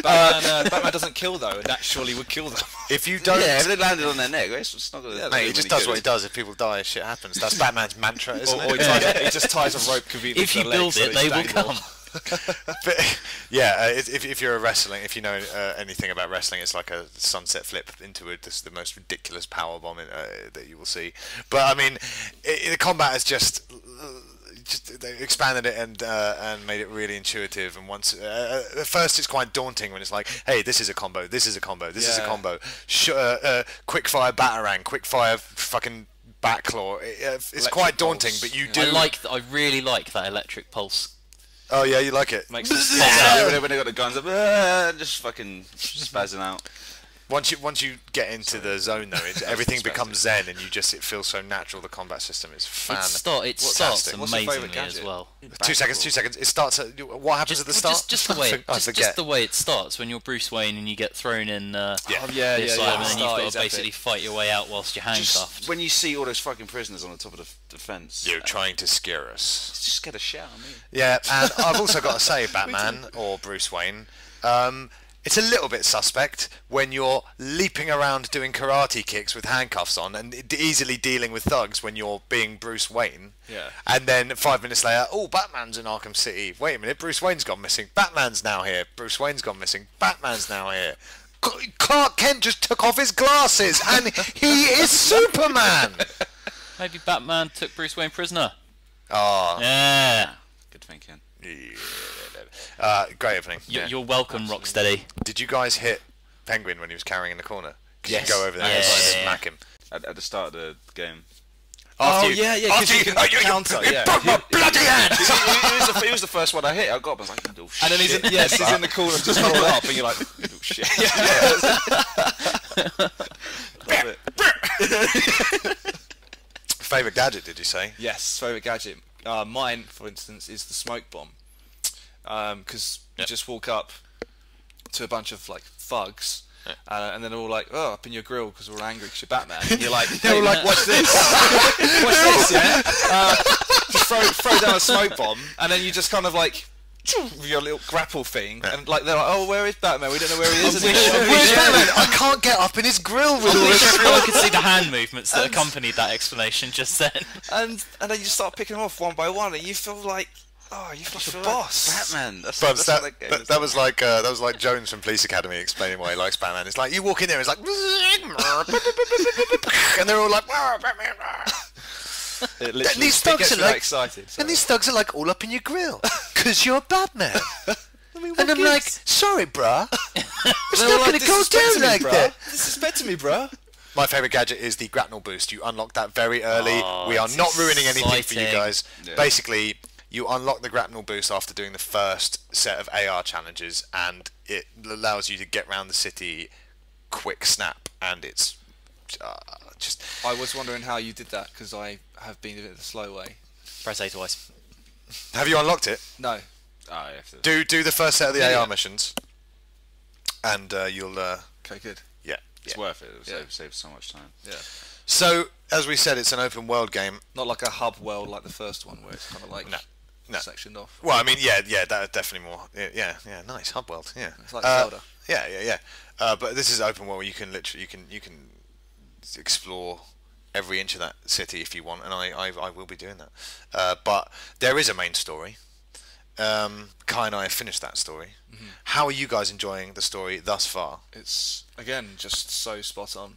B: Batman doesn't kill though, and naturally would kill them.
A: If you don't,
D: Yeah, if they landed on their neck, it's not gonna.
A: mate, he just does what he does. If people die, shit happens. That's Batman's mantra, isn't
B: Or
A: it?
B: he just ties a rope conveniently
C: If
B: to
C: you
B: their legs
C: build it,
B: so
C: they
B: they
C: will
B: dangle.
C: come.
A: But, yeah, if you're a wrestling, if you know anything about wrestling, it's like a sunset flip into it. This is the most ridiculous power bomb that you will see. But I mean, the combat has just they expanded it and made it really intuitive. And once at first it's quite daunting when it's like, hey, this is a combo, this is a combo, this is a combo. Quick fire batarang, quick fire fucking backclaw. It's quite daunting,
B: pulse.
A: but you do.
C: I really like that electric pulse.
A: Oh yeah, you like it.
B: Makes sense.
D: When they got the guns up, just fucking spazzing out.
A: Once you get into the zone though, everything becomes zen, and it feels so natural. The combat system is
C: It
A: fantastic.
C: starts
B: What's your favourite
C: amazingly as
B: gadget?
C: well.
A: 2 seconds. It starts. What happens at the start?
C: Just the way
A: I forget.
C: just the way it starts when you're Bruce Wayne and you get thrown in the asylum, and then you've
B: Start
C: got
B: is
C: to basically
B: epic.
C: fight your way out whilst you're handcuffed.
D: Just when you see all those fucking prisoners on the top of the fence,
A: You're trying to scare us.
D: just get a shout at me.
A: Yeah, and I've also got to say, Batman or Bruce Wayne, it's a little bit suspect when you're leaping around doing karate kicks with handcuffs on and easily dealing with thugs when you're being Bruce Wayne.
B: Yeah.
A: And then 5 minutes later, oh, Batman's in Arkham City. Wait a minute, Bruce Wayne's gone missing. Batman's now here. Bruce Wayne's gone missing. Batman's now here. Clark Kent just took off his glasses and he is Superman.
C: Maybe Batman took Bruce Wayne prisoner.
A: Oh,
C: Yeah.
D: Good thinking.
A: great opening.
C: You're welcome, Rocksteady.
A: Did you guys hit Penguin when he was carrying in the corner? 'Cause
D: Yes.
A: you go over there and
C: Yes.
A: smack him.
D: At the start of the game.
A: After you,
B: yeah,
A: after
B: because you can counter,
A: you
B: yeah.
A: broke my bloody hand.
D: He was the first one I hit. I got up, I was like, oh, shit.
B: And then he's in the corner just rolled up, and you're like, oh shit. Love it.
A: Favourite gadget, did you say?
B: Yes, favourite gadget. Mine, for instance, is the smoke bomb. Because you just walk up to a bunch of like thugs, and then they're all like, "Oh, up in your grill," because we're all angry because you're Batman. And you're like, "They're all like, watch this, watch this, yeah." Just throw down a smoke bomb, and then you just kind of like with your little grapple thing, and like they're like, "Oh, where is Batman? We don't know where he is anymore."
A: Where's Batman? I can't get up in his grill with all
C: I wish
A: this.
C: everyone could see the hand movements that accompanied that explanation just then.
B: And then you start picking them off one by one, and you feel like, oh, you feel like a boss.
D: Batman. That's
A: But
D: what that game is.
A: that was like Jones from Police Academy explaining why he likes Batman. It's like you walk in there, it's like, and they're all like, Batman.
B: It
A: And
B: literally
A: these
B: it
A: thugs
B: gets
A: are
B: me
A: like,
B: excited. So.
A: and these thugs are like all up in your grill, 'cause you're Batman. And I'm like, sorry, bruh. It's
B: They were
A: not
B: like,
A: going to go
B: "Disrespect
A: down
B: me,
A: like
B: bruh.
A: that.
B: Disrespect to me, bro.
A: My favourite gadget is the grapnel boost. You unlock that very early.
C: Oh,
A: We are
C: it's
A: not ruining anything for you
C: exciting.
A: guys.
D: Yeah.
A: Basically, you unlock the grapnel boost after doing the first set of AR challenges, and it allows you to get around the city quick snap, and it's just...
B: I was wondering how you did that because I have been doing it the slow way.
C: Press A twice.
A: Have you unlocked it?
B: No.
D: Oh, you have to.
A: Do the first set of the
B: Yeah,
A: AR
B: yeah.
A: missions, and you'll...
B: Okay, good.
A: yeah.
D: It's worth it. It'll
B: Yeah.
D: save so much time.
B: Yeah.
A: So, as we said, it's an open world game.
B: Not like a hub world like the first one where it's kind of like
A: No.
B: sectioned off.
A: Well, I mean, yeah, that definitely more. Yeah, nice hub world. Yeah,
B: It's like Zelda.
A: Yeah. But this is open world. You can literally you can explore every inch of that city if you want, and I will be doing that. But there is a main story. Kai and I have finished that story.
B: Mm-hmm.
A: How are you guys enjoying the story thus far?
B: It's again just so spot on.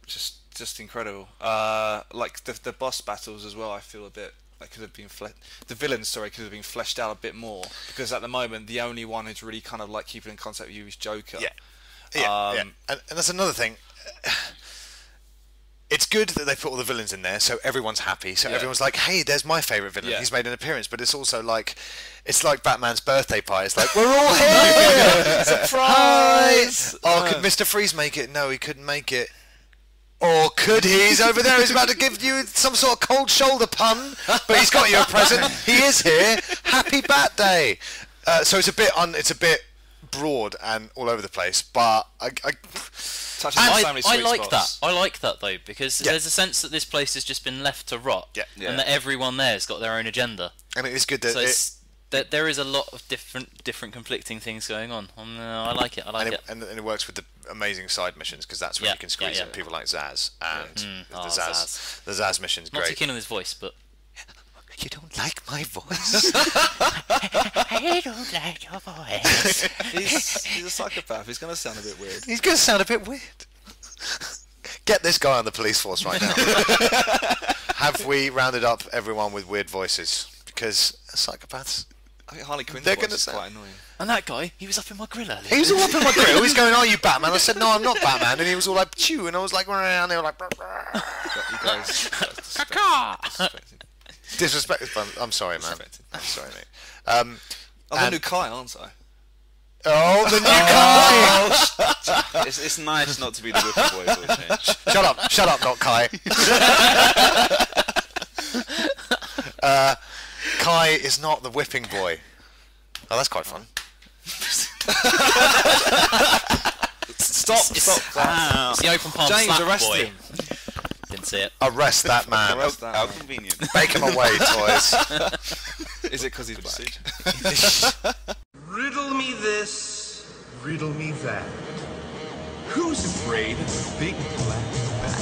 B: just incredible. Like the boss battles as well. I feel a bit like could have been the villains, sorry, could have been fleshed out a bit more, because at the moment the only one who's really kind of like keeping in contact with you is Joker.
A: Yeah. And that's another thing. It's good that they put all the villains in there, so everyone's happy. So everyone's like, "Hey, there's my favourite villain. He's made an appearance." But it's also like, it's like Batman's birthday pie. It's like, we're all here, surprise! Oh, could Mr. Freeze make it? No, he couldn't make it. Or could he? He's over there. He's about to give you some sort of cold shoulder pun, but he's got you a present. He is here. Happy Bat Day. So it's a bit broad and all over the place, but I
C: like that. I like that though, because there's a sense that this place has just been left to rot, and that everyone there's got their own agenda.
A: And it's good that
C: that there is a lot of different conflicting things going on. I like it.
A: And it works with the amazing side missions, because that's when you can squeeze in people like Zaz, and the Zaz mission's great.
C: Not too keen on his voice, but.
A: You don't like my voice?
C: I don't like your voice.
B: He's a psychopath. He's going to sound a bit weird.
A: He's going to sound a bit weird. Get this guy on the police force right now. Have we rounded up everyone with weird voices? Because psychopaths.
B: I think Harley Quinn's
A: They're
B: voice
A: gonna
B: is quite annoying.
C: And that guy, he was up in my grill earlier.
A: He was all up in my grill. He's going, "Are you Batman?" I said, "No, I'm not Batman." And he was all like, "Chew," and I was like, "Around." They were like,
B: You guys,
A: disrespectful. I'm sorry, man. I'm sorry, mate.
B: I'm the new Kai, aren't I?
A: Oh, the new Kai!
D: It's nice not to be the whipping boy for a change.
A: Shut up, not Kai. Kai is not the whipping boy. Oh, that's quite fun.
B: Stop.
C: It's the open palm
B: James,
C: slap
B: arrest
C: boy.
B: him.
C: Didn't see it.
A: Arrest that man.
D: How convenient.
A: Take him away, toys.
B: Is it because he's black?
F: Riddle me this, riddle me that. Who's afraid of the big black bat?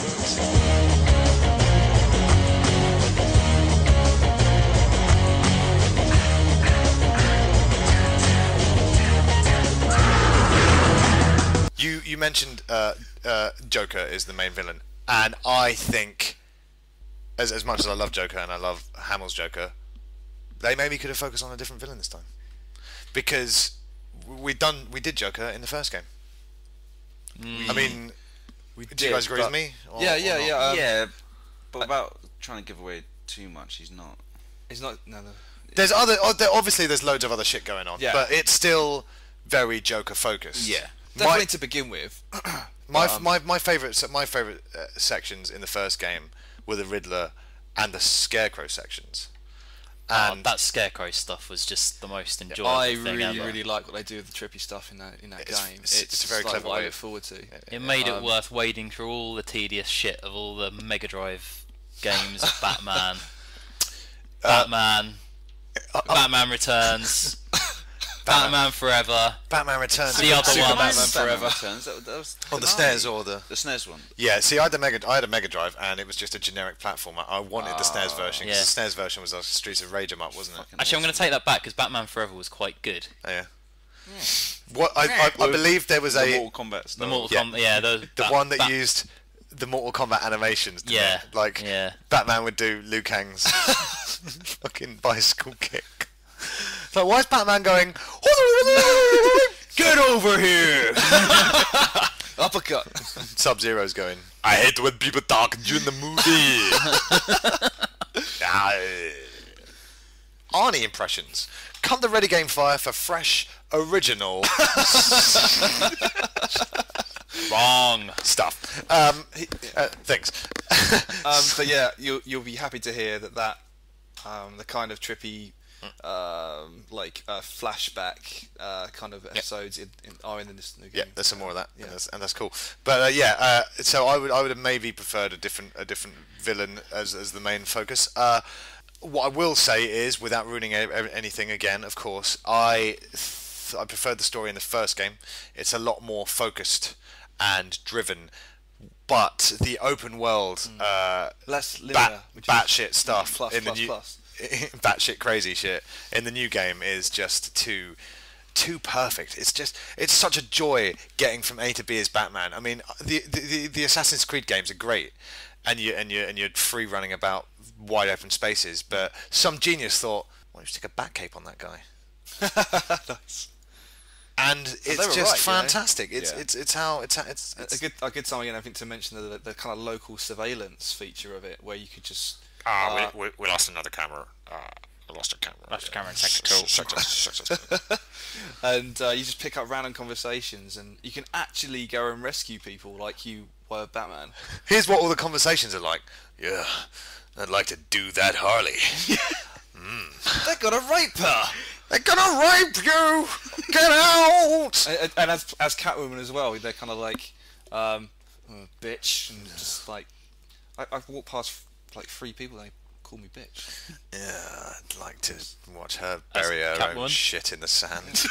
A: You mentioned Joker is the main villain, and I think, as much as I love Joker and I love Hamill's Joker, they maybe could have focused on a different villain this time, because we did Joker in the first game. I mean, do you guys agree with me?
B: Yeah.
D: But without trying to give away too much, he's not.
B: He's not. No.
A: There's obviously there's loads of other shit going on, but it's still very Joker focused.
B: Yeah. Definitely to begin with.
A: My favourite sections in the first game were the Riddler and the Scarecrow sections. And
C: that Scarecrow stuff was just the most enjoyable
B: I
C: thing ever.
B: really like what they do with the trippy stuff in that game.
A: It's a very clever
B: what
A: way.
B: I look forward to.
C: It made it worth wading through all the tedious shit of all the Mega Drive games of Batman. Batman Returns. Batman Forever.
A: Batman Returns.
C: The other one.
B: Batman Forever.
D: Returns. That was
A: On the SNES or the
D: SNES one.
A: Yeah, see, I had a Mega Drive, and it was just a generic platformer. I wanted the SNES version, because the SNES version was like Streets of Rage 'em Up, wasn't it?
C: Actually, I'm going to take that back, because Batman Forever was quite good.
A: Oh, yeah. What I believe there was
D: The
A: a
D: Mortal Kombat stuff.
C: The Mortal Kombat, yeah,
A: the one that used the Mortal Kombat animations. Didn't it? Like Batman would do Liu Kang's fucking bicycle kick. So why is Batman going, "Get over here"?
B: Uppercut.
A: Sub-Zero's going, "I hate when people talk during the movie." Arnie impressions. Come to Ready Game Fire for fresh, original
C: Wrong
A: stuff. Thanks.
B: But yeah, you'll be happy to hear that the kind of trippy flashback kind of episodes are in this new game.
A: Yeah, there's some more of that, and that's cool. But so I would have maybe preferred a different villain as the main focus. What I will say is, without ruining anything again, of course, I preferred the story in the first game. It's a lot more focused and driven. But the open world,
B: less linear,
A: batshit stuff
B: plus,
A: in the
B: plus,
A: new,
B: plus.
A: batshit crazy shit in the new game is just too too perfect. It's such a joy getting from A to B as Batman. I mean, the Assassin's Creed games are great, and you're free running about wide open spaces. But some genius thought, why don't you stick a bat cape on that guy?
B: Nice.
A: And
B: they
A: it's
B: were
A: just
B: right,
A: fantastic.
B: you know?
A: It's
B: A good time again. I think to mention the kind of local surveillance feature of it, where you could just
A: we lost another camera. I lost a camera.
C: Lost a camera in sector 2.
B: and you just pick up random conversations, and you can actually go and rescue people like you were Batman.
A: Here's what all the conversations are like. Yeah, I'd like to do that, Harley.
B: They're gonna rape her.
A: They're gonna rape you. Get out.
B: And as Catwoman as well, they're kind of like, bitch, and just like, I've walked past like 3 people, they call me bitch.
A: Yeah, I'd like to watch her bury her own shit in the sand.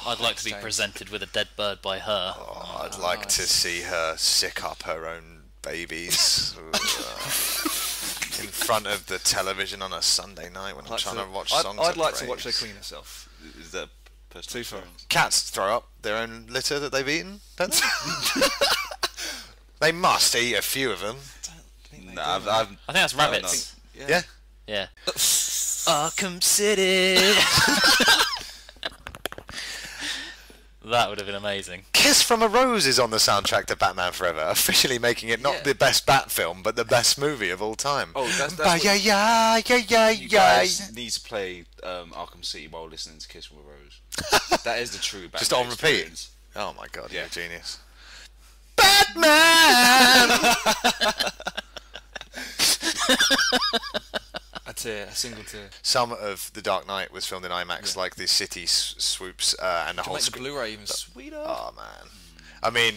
C: I'd like to be presented with a dead bird by her.
A: I'd like to see her sick up her own babies in front of the television on a Sunday night when I'm trying to watch songs.
B: I'd like to watch her clean herself.
D: Is that personal?
B: Too far.
A: Cats throw up their own litter that they've eaten, don't they? They must eat a few of them.
D: No,
C: I think that's rabbits.
A: Yeah.
C: Yeah. Arkham City. That would have been amazing.
A: Kiss from a Rose is on the soundtrack to Batman Forever, officially making it not the best Bat film, but the best movie of all time.
D: Oh, that's you guys need to play Arkham City while listening to Kiss from a Rose. That is the true Batman
A: Just on repeat.
D: experience.
A: Oh my god, you're a genius.
B: Batman! A tear, a single tear.
A: Some of The Dark Knight was filmed in IMAX, like the city swoops and the whole
B: Make the Blu-ray even sweeter.
A: Oh man, I mean,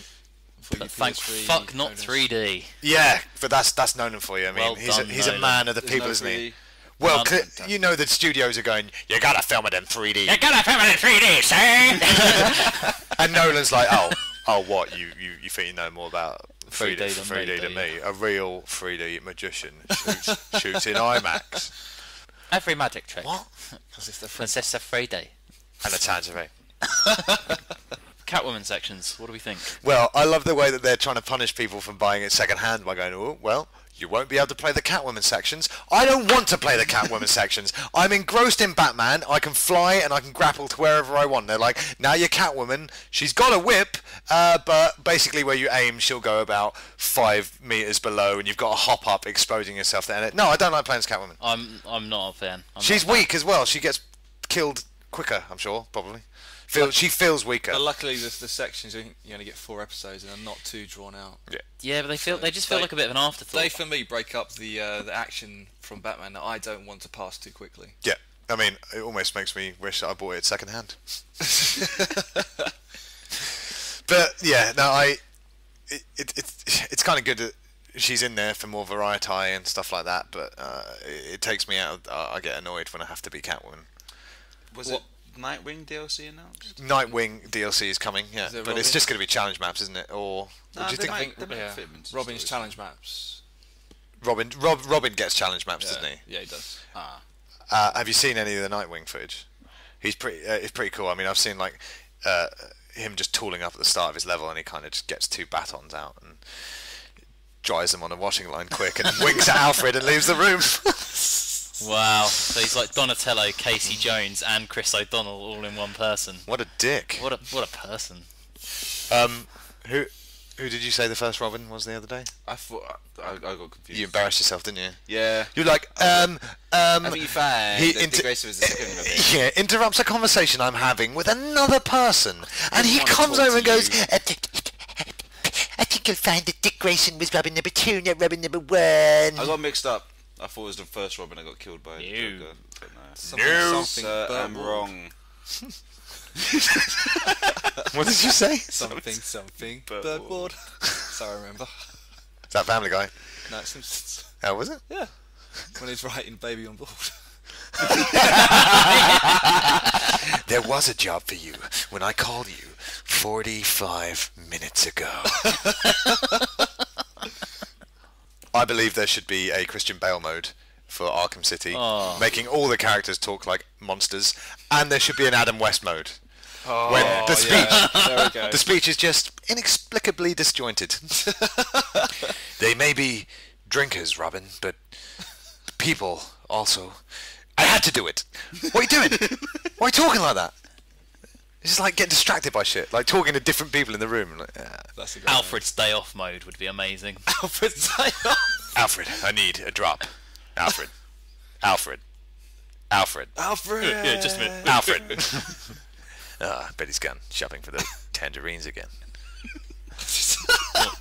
C: Thank fuck not 3D.
A: yeah, but that's Nolan for you. I mean,
C: Well
A: he's
C: done,
A: a
C: Nolan.
A: man of the
B: There's
A: people,
B: no
A: isn't he?
B: 3D.
A: Well,
C: None.
A: you know the studios are going, you gotta film it in 3D.
C: You gotta film it in 3D, son.
A: And Nolan's like, oh, what? You think you know more about 3D,
C: 3D
A: than
C: than
A: me? A real 3D magician shoots in IMAX.
C: Every magic trick
A: What?
C: consists of 3D.
A: And a tangerine.
C: Catwoman sections. What do we think?
A: Well, I love the way that they're trying to punish people from buying it second hand by going, oh, well, you won't be able to play the Catwoman sections. I don't want to play the Catwoman sections. I'm engrossed in Batman. I can fly and I can grapple to wherever I want. They're like, now you're Catwoman. She's got a whip, but basically where you aim, she'll go about 5 meters below, and you've got to hop up, exposing yourself there. No, I don't like playing as Catwoman.
C: I'm not a fan.
A: She's weak as well. She gets killed quicker, I'm sure, probably. She feels weaker.
B: But luckily, the sections you only get 4 episodes and they're not too drawn out.
C: Yeah, but they just feel like a bit of an afterthought.
B: They, for me, break up the action from Batman that I don't want to pass too quickly.
A: Yeah, I mean, it almost makes me wish that I bought it second hand. But yeah, no, it's kind of good that she's in there for more variety and stuff like that. But it takes me out. I get annoyed when I have to be Catwoman.
D: Was it Nightwing DLC announced?
A: Nightwing DLC is coming, yeah,
B: Is it
A: but it's just going to be challenge maps, isn't it? Or
D: No,
A: do you think
B: Robin's challenge maps.
A: Robin gets challenge maps, doesn't he?
B: Yeah, he does.
A: Have you seen any of the Nightwing footage? He's it's pretty cool. I mean, I've seen like him just tooling up at the start of his level, and he kind of just gets 2 batons out and dries them on a washing line quick, and winks at Alfred and leaves the room.
C: Wow, so he's like Donatello, Casey Jones, and Chris O'Donnell all in one person.
A: What a dick!
C: What a person.
A: Who did you say the first Robin was the other day?
D: I thought I got confused.
A: You embarrassed yourself, didn't you?
D: Yeah.
A: You're like,
D: I think you find the Grace was the second of it.
A: yeah, interrupts a conversation I'm having with another person, and he
D: wanna
A: comes
D: talk
A: over and
D: to
A: goes,
D: you.
A: I think you'll find that Dick Grayson was Robin number 2, not Robin number 1.
D: I got mixed up. I thought it was the first Robin that got killed by
C: Ew.
D: Joker. But
A: No.
D: Sir, I'm wrong.
A: What did you say?
B: Something.
D: Birdboard.
B: Birdboard. So I remember.
A: Is that Family Guy?
B: No, it's Simpsons.
A: How was it?
B: Yeah. When he's writing Baby on Board.
A: There was a job for you when I called you 45 minutes ago. I believe there should be a Christian Bale mode for Arkham City,
C: Oh.
A: making all the characters talk like monsters, and there should be an Adam West mode. When the speech,
B: There we go.
A: the speech is just inexplicably disjointed. They may be drinkers, Robin, but people also. I had to do it. What are you doing? Why are you talking like that? It's just like getting distracted by shit, like talking to different people in the room. Like,
B: That's a great
C: Alfred's day off mode would be amazing.
B: Alfred's day off.
A: Alfred, I need a drop. Alfred. Alfred. Alfred.
B: Alfred.
C: Yeah, just a minute.
A: Alfred. I bet he's gone shopping for the tangerines again.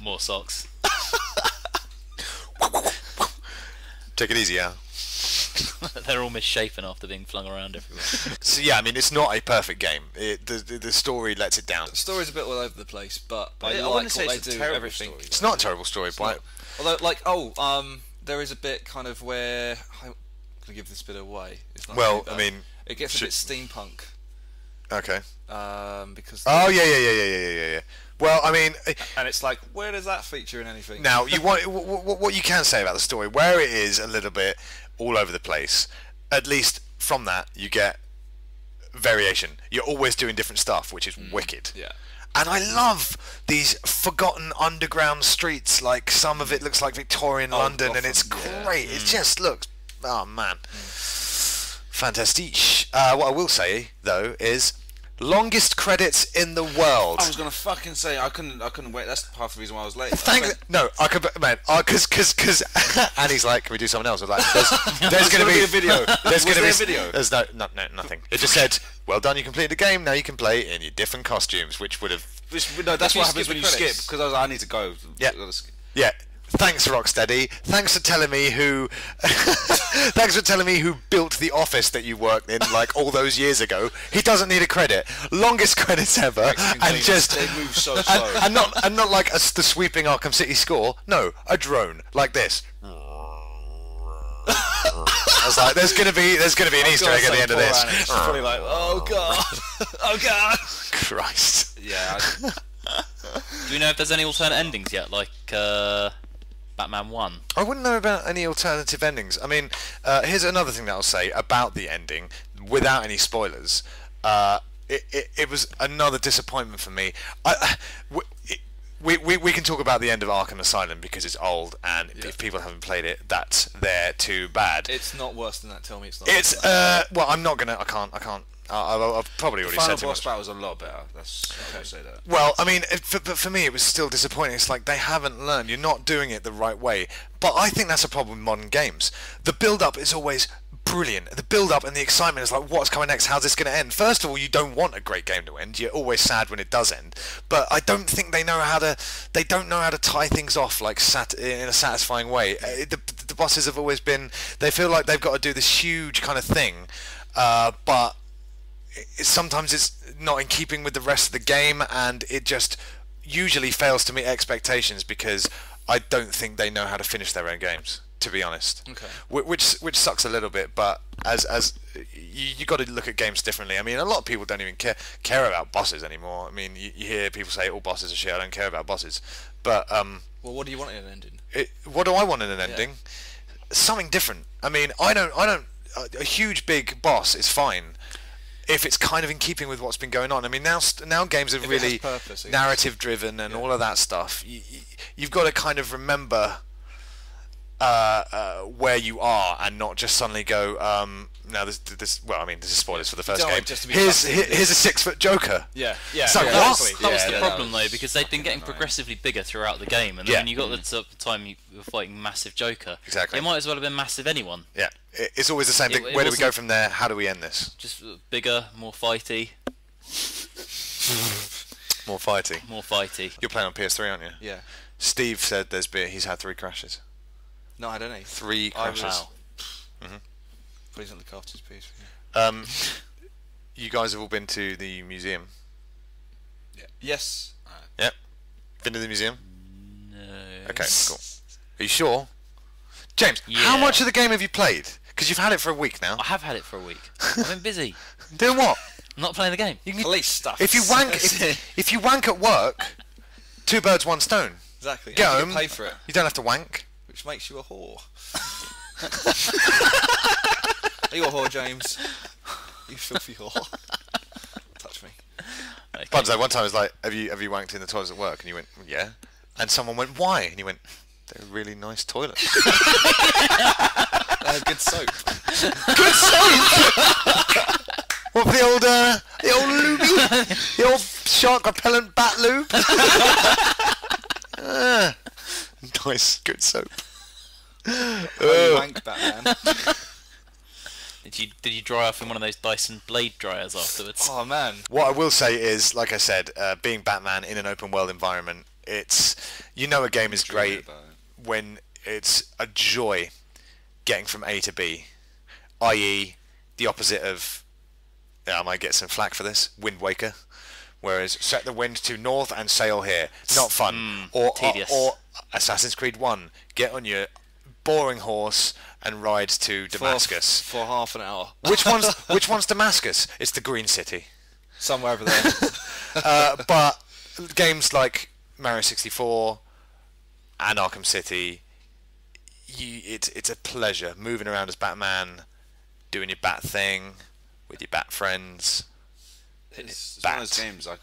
C: More socks.
A: Take it easy, Al.
C: They're all misshapen after being flung around everywhere.
A: So yeah, I mean, it's not a perfect game. The story lets it down.
B: The story's a bit all over the place, but I
D: I
B: like
D: wouldn't say
B: what
D: it's
B: they
D: a
B: do.
D: terrible
B: Everything.
D: story.
A: It's not a terrible story, but
B: Although, like, there is a bit kind of where I'm gonna give this bit away. It's not
A: well,
B: too
A: I
B: bad.
A: mean,
B: it gets a
A: should-
B: bit steampunk.
A: okay.
B: Because
A: Oh yeah. Well, I mean,
B: and it's like, where does that feature in anything?
A: now you want what you can say about the story, where it is a little bit all over the place. At least from that, you get variation. You're always doing different stuff, which is wicked.
B: Yeah.
A: And I love these forgotten underground streets. Like some of it looks like Victorian London, and
B: Gotham,
A: it's
B: yeah.
A: great. It just looks, oh man, fantastic. What I will say though is longest credits in the world.
D: I was gonna fucking say I couldn't wait. That's half the reason why I was late.
A: I could, man, because Annie's like, can we do something else? I was like, there's going to
D: gonna
A: be
D: be a video.
A: There's going to
D: Was there
A: be
D: a video?
A: There's nothing. It just said, well done, you completed the game. Now you can play in your different costumes, which would have,
D: No, that's
B: you
D: what happens
B: skip
D: when
B: the
D: you skip
B: credits?
D: because I need to go.
A: Yeah. yeah. Thanks, Rocksteady. Thanks for telling me who. Thanks for telling me who built the office that you worked in like all those years ago. He doesn't need a credit. Longest credits ever, and just
D: They move so slow.
A: and not like the sweeping Arkham City score. No, a drone like this. I was like, there's gonna be an Easter egg at the end of this.
B: She's probably like, oh god, oh god.
A: Christ.
D: Yeah.
C: Do we know if there's any alternate endings yet, like Batman 1?
A: I wouldn't know about any alternative endings. I mean, here's another thing that I'll say about the ending, without any spoilers. It was another disappointment for me. We can talk about the end of Arkham Asylum because it's old, and if people haven't played it, that's there too bad.
B: It's not worse than that. Tell me it's not.
A: It's well, I'm not gonna. I can't. I've probably already
D: Final
A: said too
D: boss
A: much.
D: battle was a lot better. That's I would say that.
A: Well, I mean, but for me, it was still disappointing. It's like they haven't learned. You're not doing it the right way. But I think that's a problem with modern games. The build-up is always brilliant. The build-up and the excitement is like, what's coming next? How's this going to end? First of all, you don't want a great game to end. You're always sad when it does end. But I don't think they know how to. They don't know how to tie things off like in a satisfying way. The bosses have always been. They feel like they've got to do this huge kind of thing, but. Sometimes it's not in keeping with the rest of the game, and it just usually fails to meet expectations because I don't think they know how to finish their own games, to be honest.
B: Okay.
A: Which sucks a little bit, but as you got to look at games differently. I mean, a lot of people don't even care about bosses anymore. I mean, you hear people say all bosses are shit. I don't care about bosses, but
B: well, what do you want in an ending?
A: what do I want in an ending? Something different. I mean, I don't. A huge big boss is fine. If it's kind of in keeping with what's been going on. I mean, now games are
B: If it
A: really
B: has purpose, I guess.
A: narrative driven and all of that stuff. You've got to kind of remember where you are and not just suddenly go. Now this. Well, I mean, this is spoilers for the first
B: don't
A: game.
B: want just to be
A: Here's
B: fucking-
A: a 6-foot Joker.
B: Yeah.
A: It's like,
C: That
A: what?
C: was, that was
D: Yeah,
C: the
D: that
C: problem though, because they've been getting progressively bigger throughout the game, and then
A: Yeah.
C: when you got to the time you were fighting massive Joker,
A: Exactly.
C: it might as well have been massive anyone.
A: Yeah, it's always the same thing.
C: It
A: Where do we go
C: wasn't-
A: from there? How do we end this?
C: Just bigger, more fighty.
A: More fighting.
C: More fighty.
A: You're playing on PS3, aren't you?
B: Yeah.
A: Steve said he's had 3 crashes.
B: No, I don't know.
A: 3
B: I was-
A: crashes.
C: Wow.
B: Please on the cartridge, please.
A: You guys have all been to the museum.
B: Yes.
A: Yep. Been to the museum?
C: No.
A: Okay, cool. Are you sure? James, how
C: Yeah.
A: much of the game have you played? Because you've had it for a week now.
C: I have had it for a week. I've been busy.
A: Doing what?
C: I'm not playing the game.
B: Police stuff.
A: If you wank, if you wank at work, 2 birds, 1 stone.
B: exactly.
A: Go
B: And you
A: home.
B: get paid for it,
A: You don't have to wank.
B: which makes you a whore. Are you a whore, James? You filthy whore. Touch me.
C: Okay.
A: Bunzo, one time I was like, have you wanked in the toilets at work? And you went, yeah. And someone went, why? And you went, they're really nice toilets.
B: Good soap.
A: Good soap! What, the old lubey? The old shark repellent bat lube? Nice, good soap.
B: Wank Batman.
C: Did you dry off in one of those Dyson blade dryers afterwards?
B: Oh man.
A: What I will say is, like I said, being Batman in an open world environment, it's, a game is great when it's a joy getting from A to B, i.e. the opposite of, I might get some flack for this, Wind Waker, whereas set the wind to north and sail here, not fun, or Assassin's Creed 1, get on your boring horse and ride to Damascus
B: for half an hour.
A: Which one's Damascus? It's the Green City.
B: Somewhere over there.
A: But games like Mario 64 and Arkham City, it's a pleasure moving around as Batman, doing your bat thing with your bat friends.
D: It's one of those games I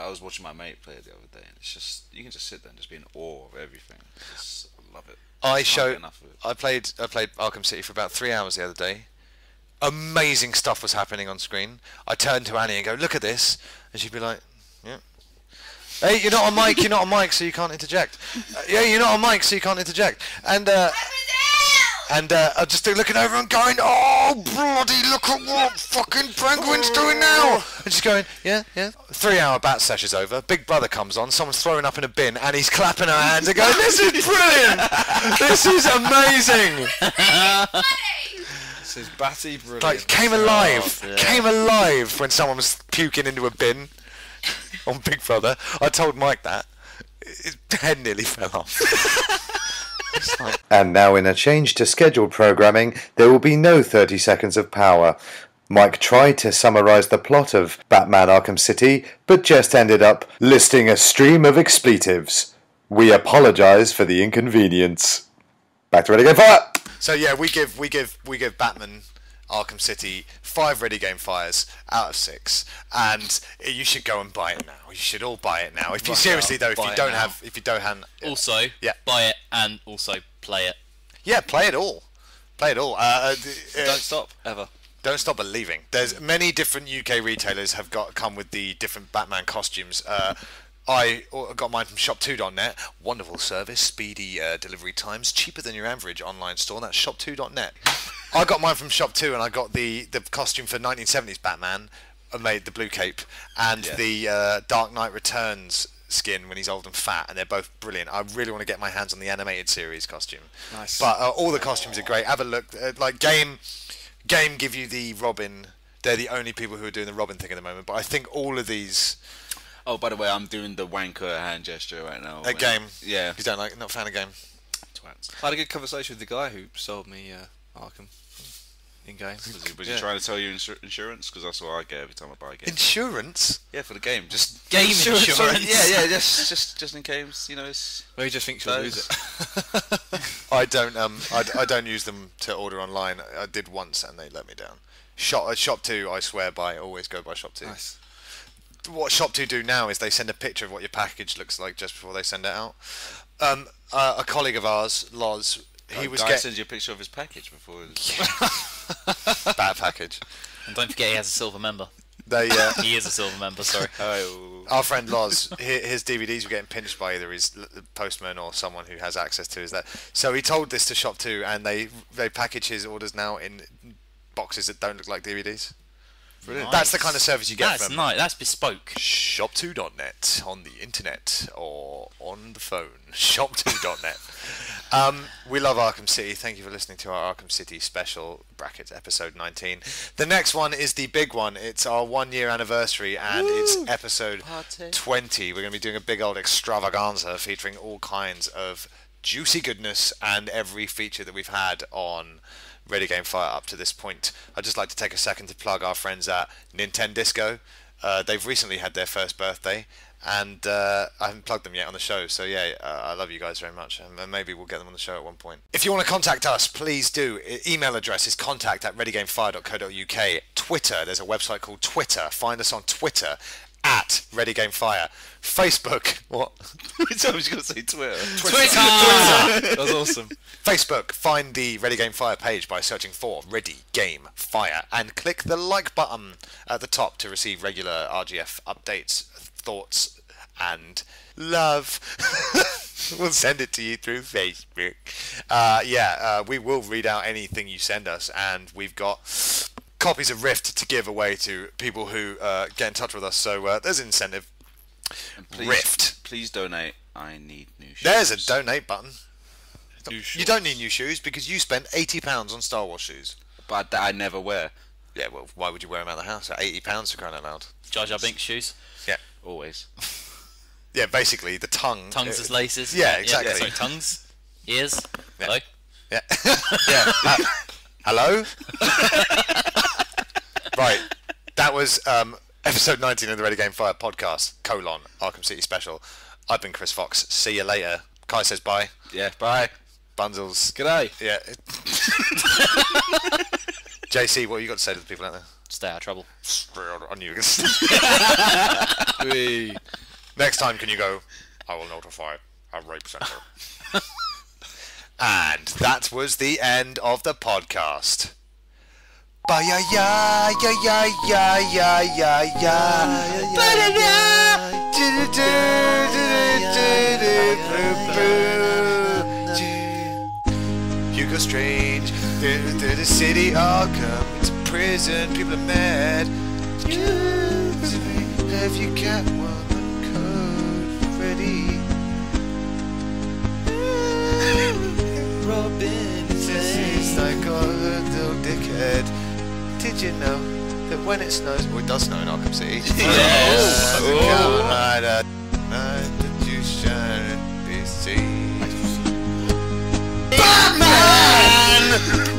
D: was watching my mate play it the other day, and it's just, you can just sit there and just be in awe of everything. I love it. I played Arkham City for about 3 hours the other day. Amazing stuff was happening on screen. I turned to Annie and go, look at this, and she'd be like, yeah. Hey, you're not on mic, so you can't interject. Yeah, you're not on mic, so you can't interject. And I'm just looking over and going, oh, bloody, look at what fucking Penguin's doing now. And she's going, yeah. 3 hour bat sesh is over. Big Brother comes on, someone's throwing up in a bin, and he's clapping her hands and going, this is brilliant. This is amazing.
B: This is batty brilliant.
A: Like, came alive when someone was puking into a bin on Big Brother. I told Mike that. His head nearly fell off.
G: And now, in a change to scheduled programming, there will be no 30 seconds of power. Mike tried to summarise the plot of Batman Arkham City, but just ended up listing a stream of expletives. We apologise for the inconvenience. Back to Ready Game Fire!
A: So yeah, we give Batman Arkham City 5 Ready Game Fires out of 6, and you should go and buy it now. You should all buy it now. If you seriously though, if you don't have,
C: Also, buy it and also play it.
A: Yeah, play it all.
B: Don't stop ever.
A: Don't stop believing. There's many different UK retailers have come with the different Batman costumes. I got mine from shop2.net. Wonderful service, speedy delivery times, cheaper than your average online store. That's shop2.net. I got mine from Shop2, and I got the costume for 1970s Batman. I made the blue cape and the Dark Knight Returns skin when he's old and fat, and they're both brilliant. I really want to get my hands on the animated series costume.
B: Nice.
A: But all the costumes are great. Have a look. Like Game give you the Robin. They're the only people who are doing the Robin thing at the moment. But I think all of these.
D: Oh, by the way, I'm doing the wanker hand gesture right now.
A: Game.
D: Yeah.
A: You don't like? Not a fan of Game.
D: Twats.
B: I had a good conversation with the guy who sold me Arkham in game.
D: Was he trying to tell you insurance? Because that's what I get every time I buy a game.
A: Insurance?
D: Yeah, for the game. Just
C: Game insurance.
D: Yeah, just in case, it's...
B: Well, he just thinks you'll lose it.
A: I don't use them to order online. I did once and they let me down. Shop2, I swear by. Always go by Shop2.
B: Nice.
A: What Shop2 do now is they send a picture of what your package looks like just before they send it out. A colleague of ours, Loz,
D: sends you a picture of his package before.
A: Bad package.
C: And don't forget he has a silver member. He is a silver member, sorry.
A: Our friend Loz, his DVDs were getting pinched by either his postman or someone who has access to his. So he told this to Shop2, and they package his orders now in boxes that don't look like DVDs.
C: Brilliant.
A: That's the kind of service you get from
C: That's bespoke.
A: Shop2.net on the internet or on the phone. Shop2.net. We love Arkham City. Thank you for listening to our Arkham City special brackets episode 19. The next one is the big one. It's our 1 year anniversary, and it's episode 20. We're going to be doing a big old extravaganza featuring all kinds of juicy goodness and every feature that we've had on Ready Game Fire up to this point. I'd just like to take a second to plug our friends at Nintendo Disco. They've recently had their first birthday, and I haven't plugged them yet on the show. So yeah, I love you guys very much, and maybe we'll get them on the show at one point. If you want to contact us, please do. Email address is contact@readygamefire.co.uk. Twitter, there's a website called Twitter. Find us on Twitter @ReadyGameFire. Facebook, what?
D: I was going to say Twitter.
A: Twitter!
B: That was awesome.
A: Facebook, find the Ready Game Fire page by searching for Ready Game Fire and click the like button at the top to receive regular RGF updates, thoughts, and love. We'll send it to you through Facebook. We will read out anything you send us, and we've got copies of Rift to give away to people who get in touch with us, so there's an incentive.
D: And please,
A: Rift.
D: Please donate. I need new shoes.
A: There's a donate button.
D: You
A: don't need new shoes because you spent £80 on Star Wars shoes.
D: But that I never wear.
A: Yeah, well, why would you wear them out of the house at £80 for crying out loud?
C: Jar Jar Binks shoes.
A: Yeah.
D: Always.
A: Yeah, basically, the tongue.
C: Tongues as laces.
A: Yeah, exactly.
C: Yeah, sorry, tongues, ears.
A: Yeah.
C: Hello.
A: Yeah. Hello? Right. That was episode 19 of the Ready Game Fire podcast, Arkham City Special. I've been Chris Fox. See you later. Kai says bye.
D: Yeah, bye.
A: Bunzles.
D: G'day.
A: Yeah. JC, what have you got to say to the people out there?
C: Stay out of trouble.
A: I knew you were going to Next time, can you go, I will notify a rape centre. And that was the end of the podcast. Bye ya ya ya ya ya ya ya ya. Bye ya ya. Hugo Strange, the city Arkham. It's a prison, people are mad. Have you got one code ready? Robin is like a little dickhead. Did you know that when it snows, well, it does snow in Arkham City?
C: Yes.
A: Night that you shine and be seen. Batman!